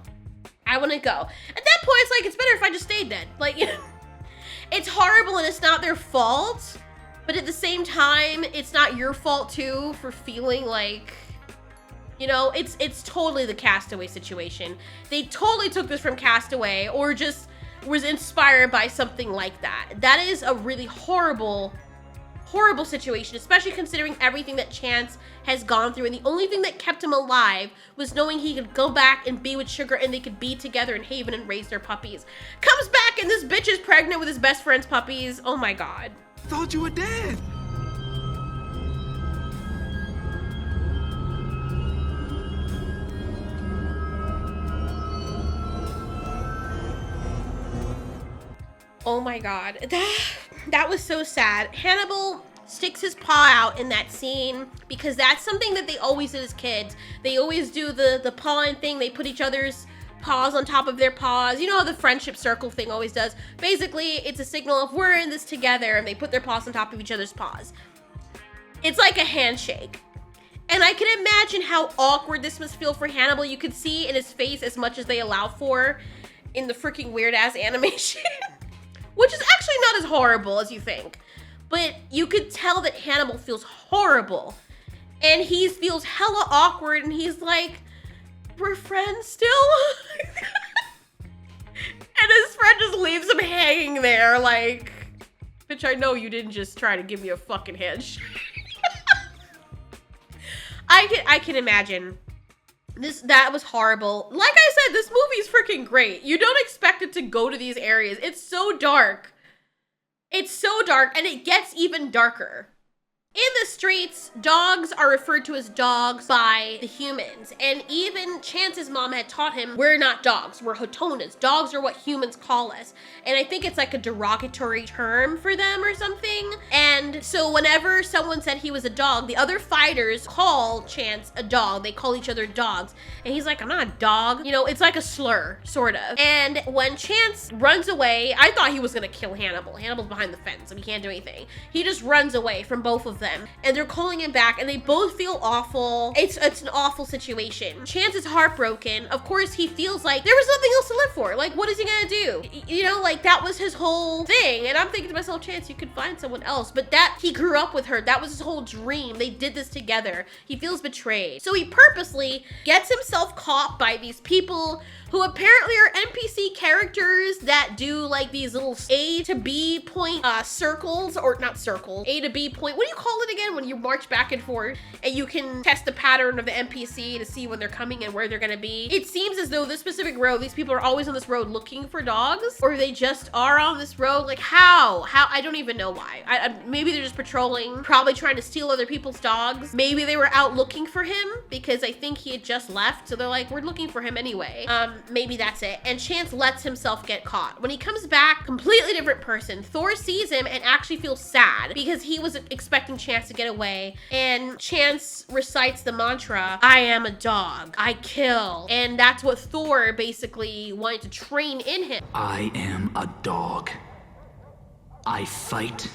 I want to go. At that point, it's like, it's better if I just stayed dead. Like, you know, it's horrible and it's not their fault, but at the same time, it's not your fault too for feeling like, you know, it's totally the Castaway situation. They totally took this from Castaway, or just was inspired by something like that. That is a really horrible situation, especially considering everything that Chance has gone through, and the only thing that kept him alive was knowing he could go back and be with Sugar and they could be together in Haven and raise their puppies. Comes back and this bitch is pregnant with his best friend's puppies. Oh my god. Thought you were dead. Oh my god. That was so sad. Hannibal sticks his paw out in that scene because that's something that they always did as kids. They always do the pawing thing. They put each other's paws on top of their paws. You know how the friendship circle thing always does. Basically, it's a signal of we're in this together, and they put their paws on top of each other's paws. It's like a handshake. And I can imagine how awkward this must feel for Hannibal. You could see in his face as much as they allow for in the freaking weird-ass animation. Which is actually not as horrible as you think. But you could tell that Hannibal feels horrible. And he feels hella awkward, and he's like, we're friends still? And his friend just leaves him hanging there like, bitch, I know you didn't just try to give me a fucking handshake. I can imagine. That was horrible. Like I said, this movie's freaking great. You don't expect it to go to these areas. It's so dark. It's so dark, and it gets even darker. In the streets, dogs are referred to as dogs by the humans. And even Chance's mom had taught him, we're not dogs, we're Hotonas. Dogs are what humans call us. And I think it's like a derogatory term for them or something. And so whenever someone said he was a dog, the other fighters call Chance a dog. They call each other dogs. And he's like, I'm not a dog. You know, it's like a slur, sort of. And when Chance runs away, I thought he was gonna kill Hannibal. Hannibal's behind the fence, so he can't do anything. He just runs away from both of them. And they're calling him back, and they both feel awful. It's an awful situation. Chance is heartbroken. Of course, he feels like there was nothing else to live for. Like, what is he gonna do? You know, like, that was his whole thing. And I'm thinking to myself, Chance, you could find someone else. But that, he grew up with her. That was his whole dream. They did this together. He feels betrayed. So he purposely gets himself caught by these people who apparently are NPC characters that do like these little A to B point circles, or not circle, A to B point. What do you call it again when you march back and forth and you can test the pattern of the NPC to see when they're coming and where they're gonna be? It seems as though this specific road, these people are always on this road looking for dogs, or they just are on this road. Like how? I don't even know why. Maybe they're just patrolling, probably trying to steal other people's dogs. Maybe they were out looking for him because I think he had just left. So they're like, we're looking for him anyway. Maybe that's it. And Chance lets himself get caught. When he comes back, completely different person. Thor sees him and actually feels sad because he was expecting Chance to get away. And Chance recites the mantra, I am a dog, I kill. And that's what Thor basically wanted to train in him. I am a dog. I fight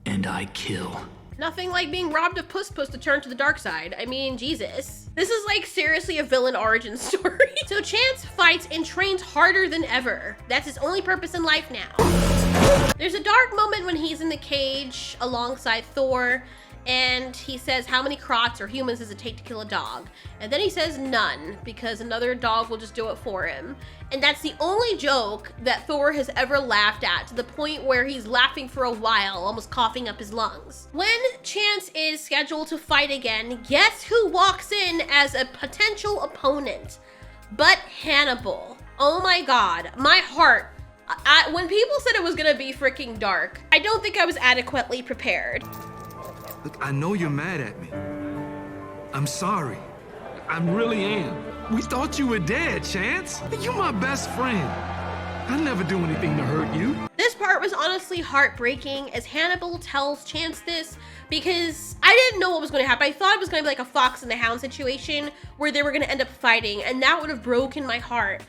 and I kill. Nothing like being robbed of Puss to turn to the dark side. I mean, Jesus. This is like seriously a villain origin story. So Chance fights and trains harder than ever. That's his only purpose in life now. There's a dark moment when he's in the cage alongside Thor, and he says, how many crocs or humans does it take to kill a dog? And then he says none, because another dog will just do it for him. And that's the only joke that Thor has ever laughed at, to the point where he's laughing for a while, almost coughing up his lungs. When Chance is scheduled to fight again, guess who walks in as a potential opponent? But Hannibal. Oh my god, my heart. When people said it was gonna be freaking dark, I don't think I was adequately prepared. Look, I know you're mad at me. I'm sorry. I really am. We thought you were dead, Chance. You're my best friend. I never do anything to hurt you. This part was honestly heartbreaking as Hannibal tells Chance this, because I didn't know what was going to happen. I thought it was going to be like a Fox and the Hound situation where they were going to end up fighting, and that would have broken my heart.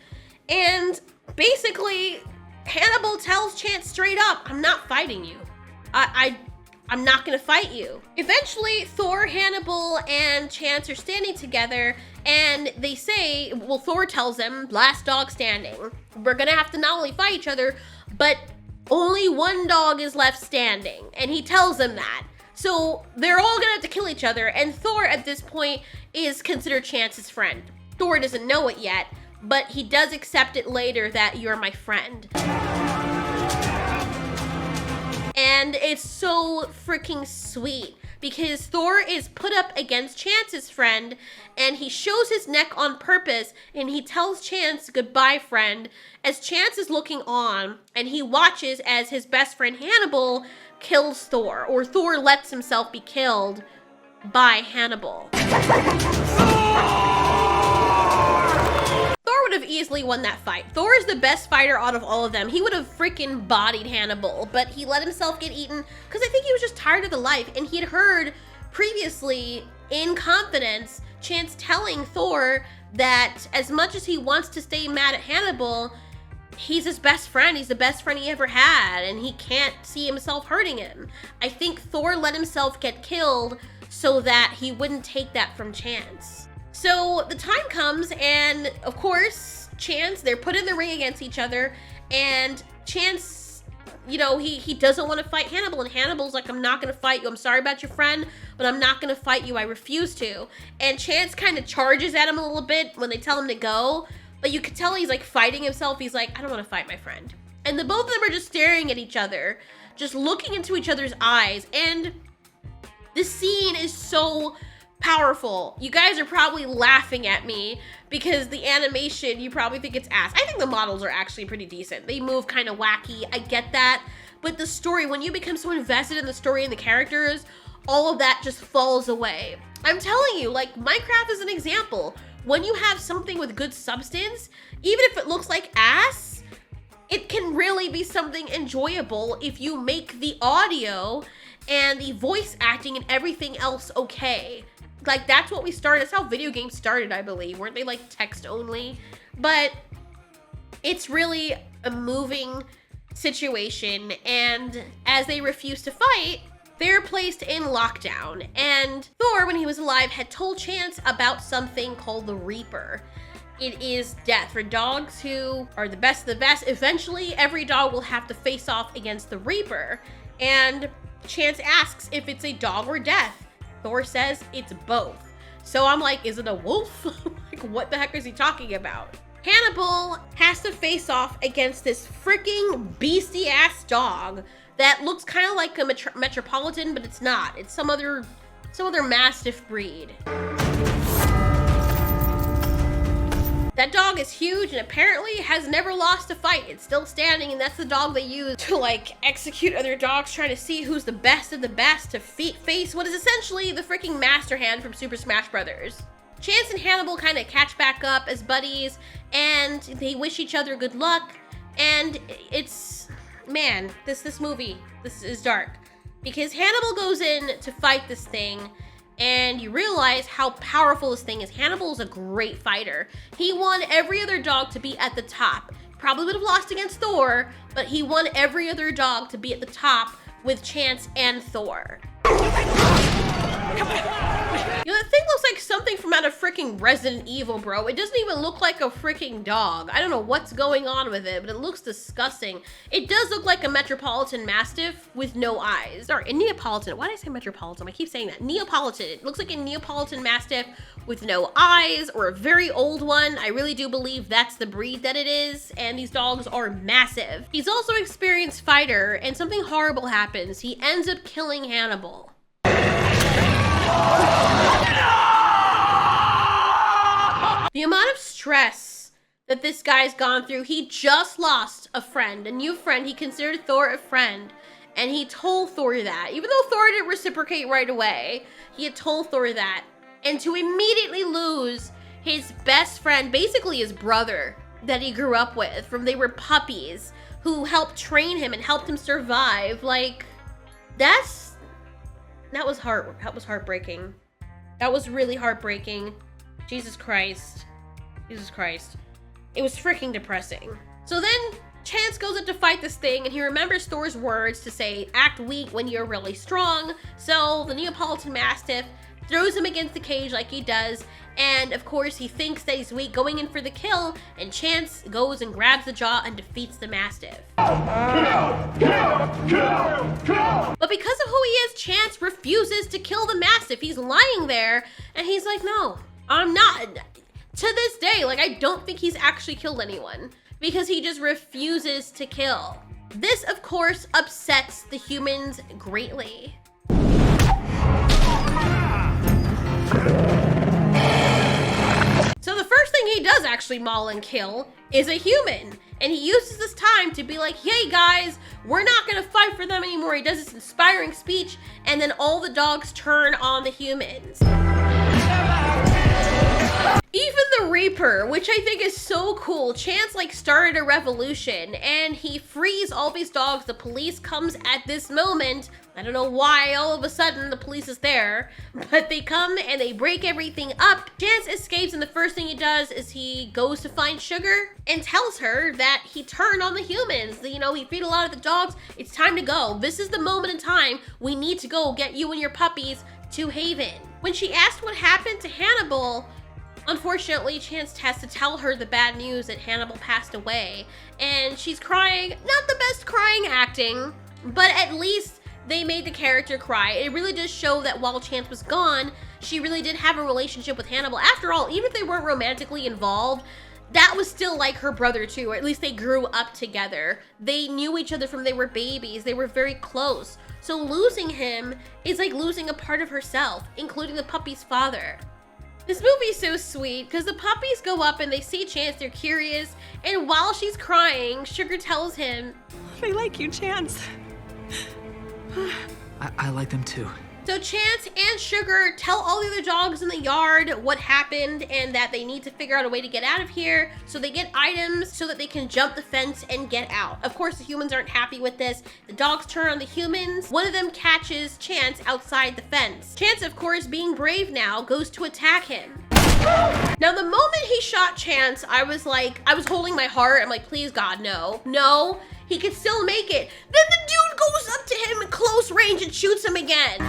And basically, Hannibal tells Chance straight up, I'm not fighting you. I'm not gonna fight you. Eventually, Thor, Hannibal, and Chance are standing together, and they say, well, Thor tells them, last dog standing. We're gonna have to not only fight each other, but only one dog is left standing. And he tells them that. So they're all gonna have to kill each other, and Thor at this point is considered Chance's friend. Thor doesn't know it yet, but he does accept it later that you're my friend. And it's so freaking sweet because Thor is put up against Chance's friend and he shows his neck on purpose and he tells Chance, goodbye, friend, as Chance is looking on and he watches as his best friend Hannibal kills Thor, or Thor lets himself be killed by Hannibal. Thor would have easily won that fight. Thor is the best fighter out of all of them. He would have freaking bodied Hannibal, but he let himself get eaten because I think he was just tired of the life, and he had heard previously in confidence Chance telling Thor that as much as he wants to stay mad at Hannibal, he's his best friend. He's the best friend he ever had, and he can't see himself hurting him. I think Thor let himself get killed so that he wouldn't take that from Chance. So the time comes, and of course, Chance, they're put in the ring against each other, and Chance, you know, he doesn't want to fight Hannibal, and Hannibal's like, I'm not going to fight you. I'm sorry about your friend, but I'm not going to fight you. I refuse to. And Chance kind of charges at him a little bit when they tell him to go, but you could tell he's like fighting himself. He's like, I don't want to fight my friend. And the both of them are just staring at each other, just looking into each other's eyes, and this scene is so powerful. You guys are probably laughing at me because the animation, you probably think it's ass. I think the models are actually pretty decent. They move kind of wacky. I get that. But the story, when you become so invested in the story and the characters, all of that just falls away. I'm telling you, like, Minecraft is an example. When you have something with good substance, even if it looks like ass, it can really be something enjoyable if you make the audio and the voice acting and everything else okay. Like, that's what we started. That's how video games started, I believe. Weren't they like text only? But it's really a moving situation, and as they refuse to fight, they're placed in lockdown. And Thor, when he was alive, had told Chance about something called the Reaper. It is death. For dogs who are the best of the best, eventually every dog will have to face off against the Reaper. And Chance asks if it's a dog or death. Thor says it's both. So I'm like, is it a wolf? Like, what the heck is he talking about? Hannibal has to face off against this freaking beastie ass dog that looks kind of like a metropolitan, but it's not. It's some other mastiff breed. That dog is huge and apparently has never lost a fight. It's still standing, and that's the dog they use to like execute other dogs, trying to see who's the best of the best to face what is essentially the freaking Master Hand from Super Smash Brothers. Chance and Hannibal kind of catch back up as buddies, and they wish each other good luck. And it's, man, this movie, this is dark. Because Hannibal goes in to fight this thing, and you realize how powerful this thing is. Hannibal is a great fighter. He won every other dog to be at the top. Probably would have lost against Thor, but he won every other dog to be at the top with Chance and Thor. You know, that thing looks like something from out of freaking Resident Evil, bro. It doesn't even look like a freaking dog. I don't know what's going on with it, but it looks disgusting. It does look like a Metropolitan Mastiff with no eyes. Or a Neapolitan. Why did I say Metropolitan? I keep saying that. Neapolitan. It looks like a Neapolitan Mastiff with no eyes, or a very old one. I really do believe that's the breed that it is, and these dogs are massive. He's also an experienced fighter, and something horrible happens. He ends up killing Hannibal. The amount of stress that this guy's gone through, he just lost a friend, a new friend. He considered Thor a friend, and he told Thor that. Even though Thor didn't reciprocate right away, he had told Thor that. And to immediately lose his best friend, basically his brother that he grew up with, from they were puppies, who helped train him and helped him survive, like, that was heartbreaking. That was really heartbreaking. Jesus Christ. Jesus Christ. It was freaking depressing. So then Chance goes up to fight this thing, and he remembers Thor's words to say, act weak when you're really strong. So the Neapolitan Mastiff throws him against the cage like he does, and of course he thinks that he's weak, going in for the kill, and Chance goes and grabs the jaw and defeats the Mastiff. But because of who he is, Chance refuses to kill the Mastiff. He's lying there, and he's like, no, I'm not. To this day, like, I don't think he's actually killed anyone because he just refuses to kill. This, of course, upsets the humans greatly. So the first thing he does actually maul and kill is a human. And he uses this time to be like, hey guys, we're not gonna fight for them anymore. He does this inspiring speech, and then all the dogs turn on the humans. Even the Reaper, which I think is so cool, Chance like started a revolution and he frees all these dogs. The police comes at this moment. I don't know why all of a sudden the police is there, but they come and they break everything up. Chance escapes, and the first thing he does is he goes to find Sugar and tells her that he turned on the humans. You know, he freed a lot of the dogs. It's time to go. This is the moment in time. We need to go get you and your puppies to Haven. When she asked what happened to Hannibal, unfortunately, Chance has to tell her the bad news that Hannibal passed away, and she's crying. Not the best crying acting, but at least they made the character cry. It really does show that while Chance was gone, she really did have a relationship with Hannibal. After all, even if they weren't romantically involved, that was still like her brother too, or at least they grew up together. They knew each other from they were babies. They were very close. So losing him is like losing a part of herself, including the puppy's father. This movie is so sweet because the puppies go up and they see Chance, they're curious, and while she's crying, Sugar tells him, I like you, Chance. I like them too. So Chance and Sugar tell all the other dogs in the yard what happened and that they need to figure out a way to get out of here. So they get items so that they can jump the fence and get out. Of course, the humans aren't happy with this. The dogs turn on the humans. One of them catches Chance outside the fence. Chance, of course, being brave now, goes to attack him. Now, the moment he shot Chance, I was holding my heart. I'm like, please, God, no. No, he could still make it. Then the dude goes up to him at close range and shoots him again.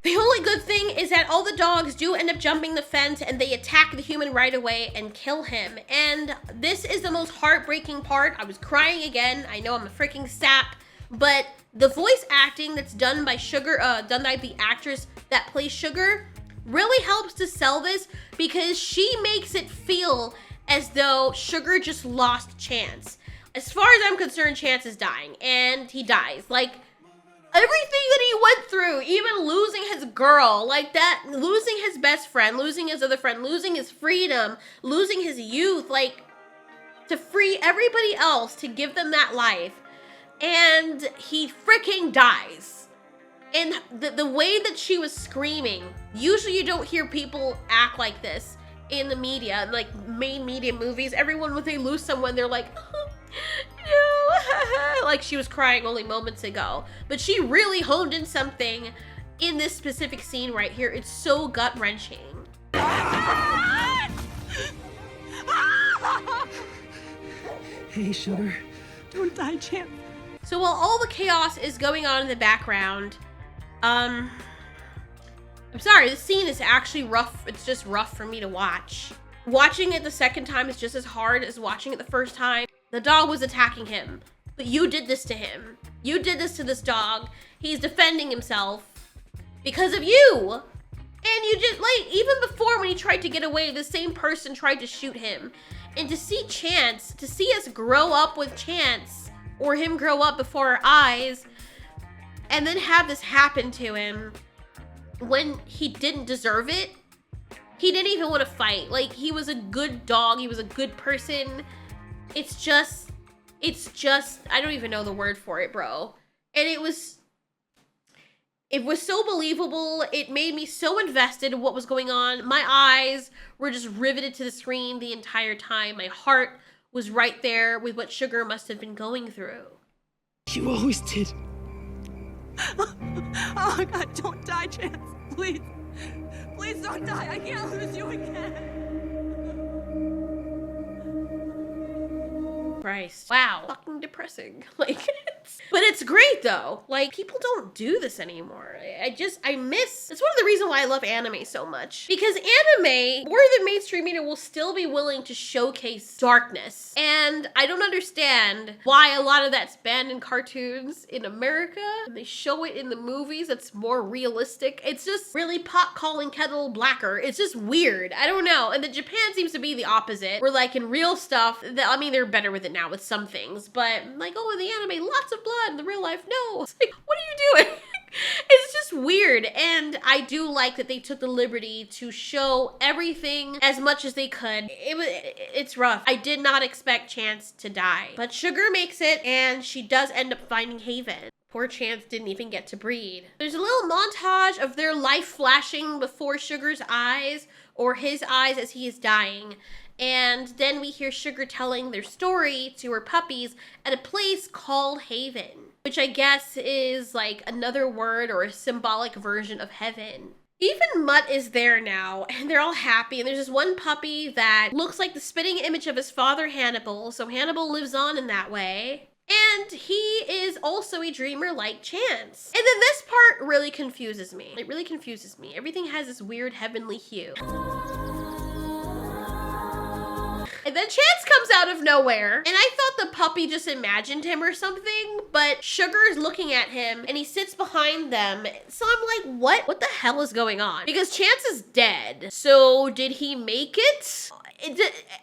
The only good thing is that all the dogs do end up jumping the fence and they attack the human right away and kill him. And this is the most heartbreaking part. I was crying again. I know I'm a freaking sap, but the voice acting that's done by Sugar, done by the actress that plays Sugar, really helps to sell this because she makes it feel as though Sugar just lost Chance. As far as I'm concerned, Chance is dying, and he dies. Like, everything that he went through, even losing his girl, like that, losing his best friend, losing his other friend, losing his freedom, losing his youth, like, to free everybody else, to give them that life, and he freaking dies. And the way that she was screaming, usually you don't hear people act like this in the media, like main media movies. Everyone, when they lose someone, they're like, oh, no, like she was crying only moments ago. But she really honed in something in this specific scene right here. It's so gut-wrenching. Hey, Sugar. Don't die, Chance. So while all the chaos is going on in the background, I'm sorry, this scene is actually rough. It's just rough for me to watch. Watching it the second time is just as hard as watching it the first time. The dog was attacking him, but you did this to him. You did this to this dog. He's defending himself because of you. And you just, like, even before when he tried to get away, the same person tried to shoot him. And to see Chance, to see us grow up with Chance, or him grow up before our eyes, and then have this happen to him when he didn't deserve it. He didn't even want to fight. Like, he was a good dog. He was a good person. It's just, I don't even know the word for it, bro. And it was so believable. It made me so invested in what was going on. My eyes were just riveted to the screen the entire time. My heart was right there with what Sugar must have been going through. You always did. Oh God, don't die, Chance. Please. Please don't die. I can't lose you again. Christ. Wow. Fucking depressing. Like, But it's great though. Like, people don't do this anymore. I miss, it's one of the reasons why I love anime so much. Because anime, more than mainstream media, will still be willing to showcase darkness. And I don't understand why a lot of that's banned in cartoons in America. And they show it in the movies that's more realistic. It's just really pot calling kettle blacker. It's just weird. I don't know. And then Japan seems to be the opposite. Where like in real stuff, I mean, they're better with it now with some things. But like, oh, in the anime, lots of blood. In the real life, no. It's like, what are you doing? It's just weird. And I do like that they took the liberty to show everything as much as they could. It's rough. I did not expect Chance to die. But Sugar makes it, and she does end up finding Haven. Poor Chance didn't even get to breed. There's a little montage of their life flashing before Sugar's eyes, or his eyes as he is dying. And then we hear Sugar telling their story to her puppies at a place called Haven, which I guess is like another word or a symbolic version of heaven. Even Mutt is there now, and they're all happy, and there's this one puppy that looks like the spitting image of his father, Hannibal, so Hannibal lives on in that way. And he is also a dreamer like Chance. And then this part really confuses me. It really confuses me. Everything has this weird heavenly hue. And then Chance comes out of nowhere, and I thought the puppy just imagined him or something, but Sugar is looking at him, and he sits behind them. So I'm like, what? What the hell is going on? Because Chance is dead. So did he make it?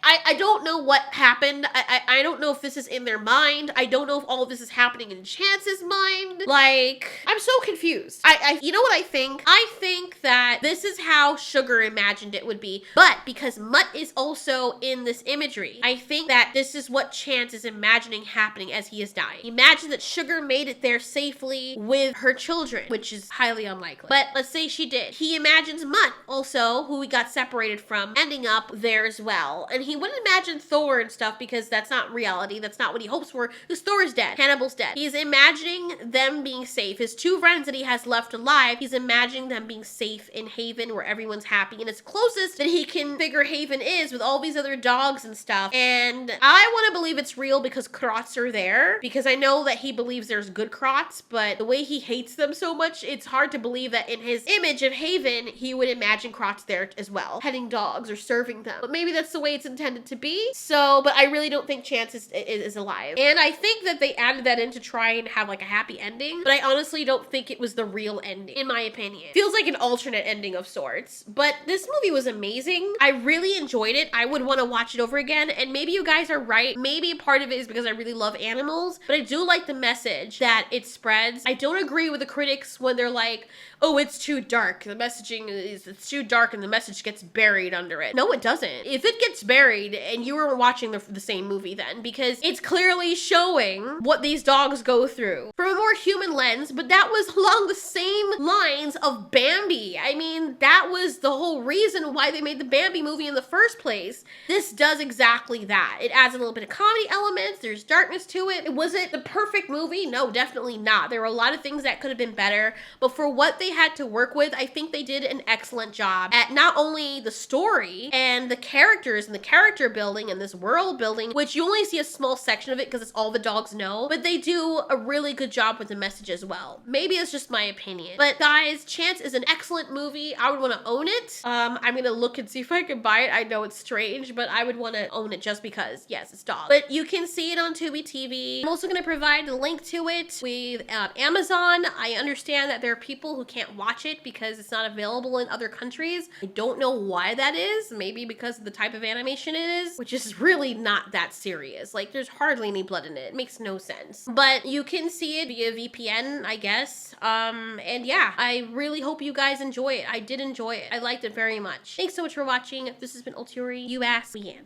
I don't know what happened. I don't know if this is in their mind. I don't know if all of this is happening in Chance's mind. Like, I'm so confused. You know what I think? I think that this is how Sugar imagined it would be, but because Mutt is also in this imagery, I think that this is what Chance is imagining happening as he is dying. Imagine that Sugar made it there safely with her children, which is highly unlikely. But let's say she did. He imagines Mutt also, who he got separated from, ending up there as well. And he wouldn't imagine Thor and stuff because that's not reality. That's not what he hopes for, because Thor is dead. Hannibal's dead. He's imagining them being safe. His two friends that he has left alive, he's imagining them being safe in Haven where everyone's happy. And it's closest that he can figure Haven is with all these other dogs and stuff. And I want to believe it's real because Krots are there. Because I know that he believes there's good Krots, but the way he hates them so much, it's hard to believe that in his image of Haven, he would imagine Krots there as well, petting dogs or serving them. But maybe that's the way it's intended to be. So, but I really don't think Chance is alive. And I think that they added that in to try and have like a happy ending, but I honestly don't think it was the real ending, in my opinion. Feels like an alternate ending of sorts. But this movie was amazing. I really enjoyed it. I would want to watch it over again, and maybe you guys are right. Maybe part of it is because I really love animals, but I do like the message that it spreads. I don't agree with the critics when they're like, oh, it's too dark. The messaging is, it's too dark and the message gets buried under it. No, it doesn't. If it gets buried, and you were watching the same movie then, because it's clearly showing what these dogs go through from a more human lens, but that was along the same lines of Bambi. I mean, that was the whole reason why they made the Bambi movie in the first place. This does exactly that. It adds a little bit of comedy elements. There's darkness to it. Was it the perfect movie? No, definitely not. There were a lot of things that could have been better, but for what they had to work with, I think they did an excellent job at not only the story and the characters and the character building and this world building, which you only see a small section of it because it's all the dogs know, but they do a really good job with the message as well. Maybe it's just my opinion. But guys, Chance is an excellent movie. I would want to own it. I'm gonna look and see if I can buy it. I know it's strange, but I would want to own it just because, yes, it's dogs. But you can see it on Tubi TV. I'm also gonna provide a link to it with Amazon. I understand that there are people who can't watch it because it's not available in other countries. I don't know why that is. Maybe because of the type of animation it is, which is really not that serious. Like, there's hardly any blood in it. It makes no sense. But you can see it via VPN, I guess. And yeah, I really hope you guys enjoy it. I did enjoy it. I liked it very much. Thanks so much for watching. This has been Ulturi. You asked, we answered.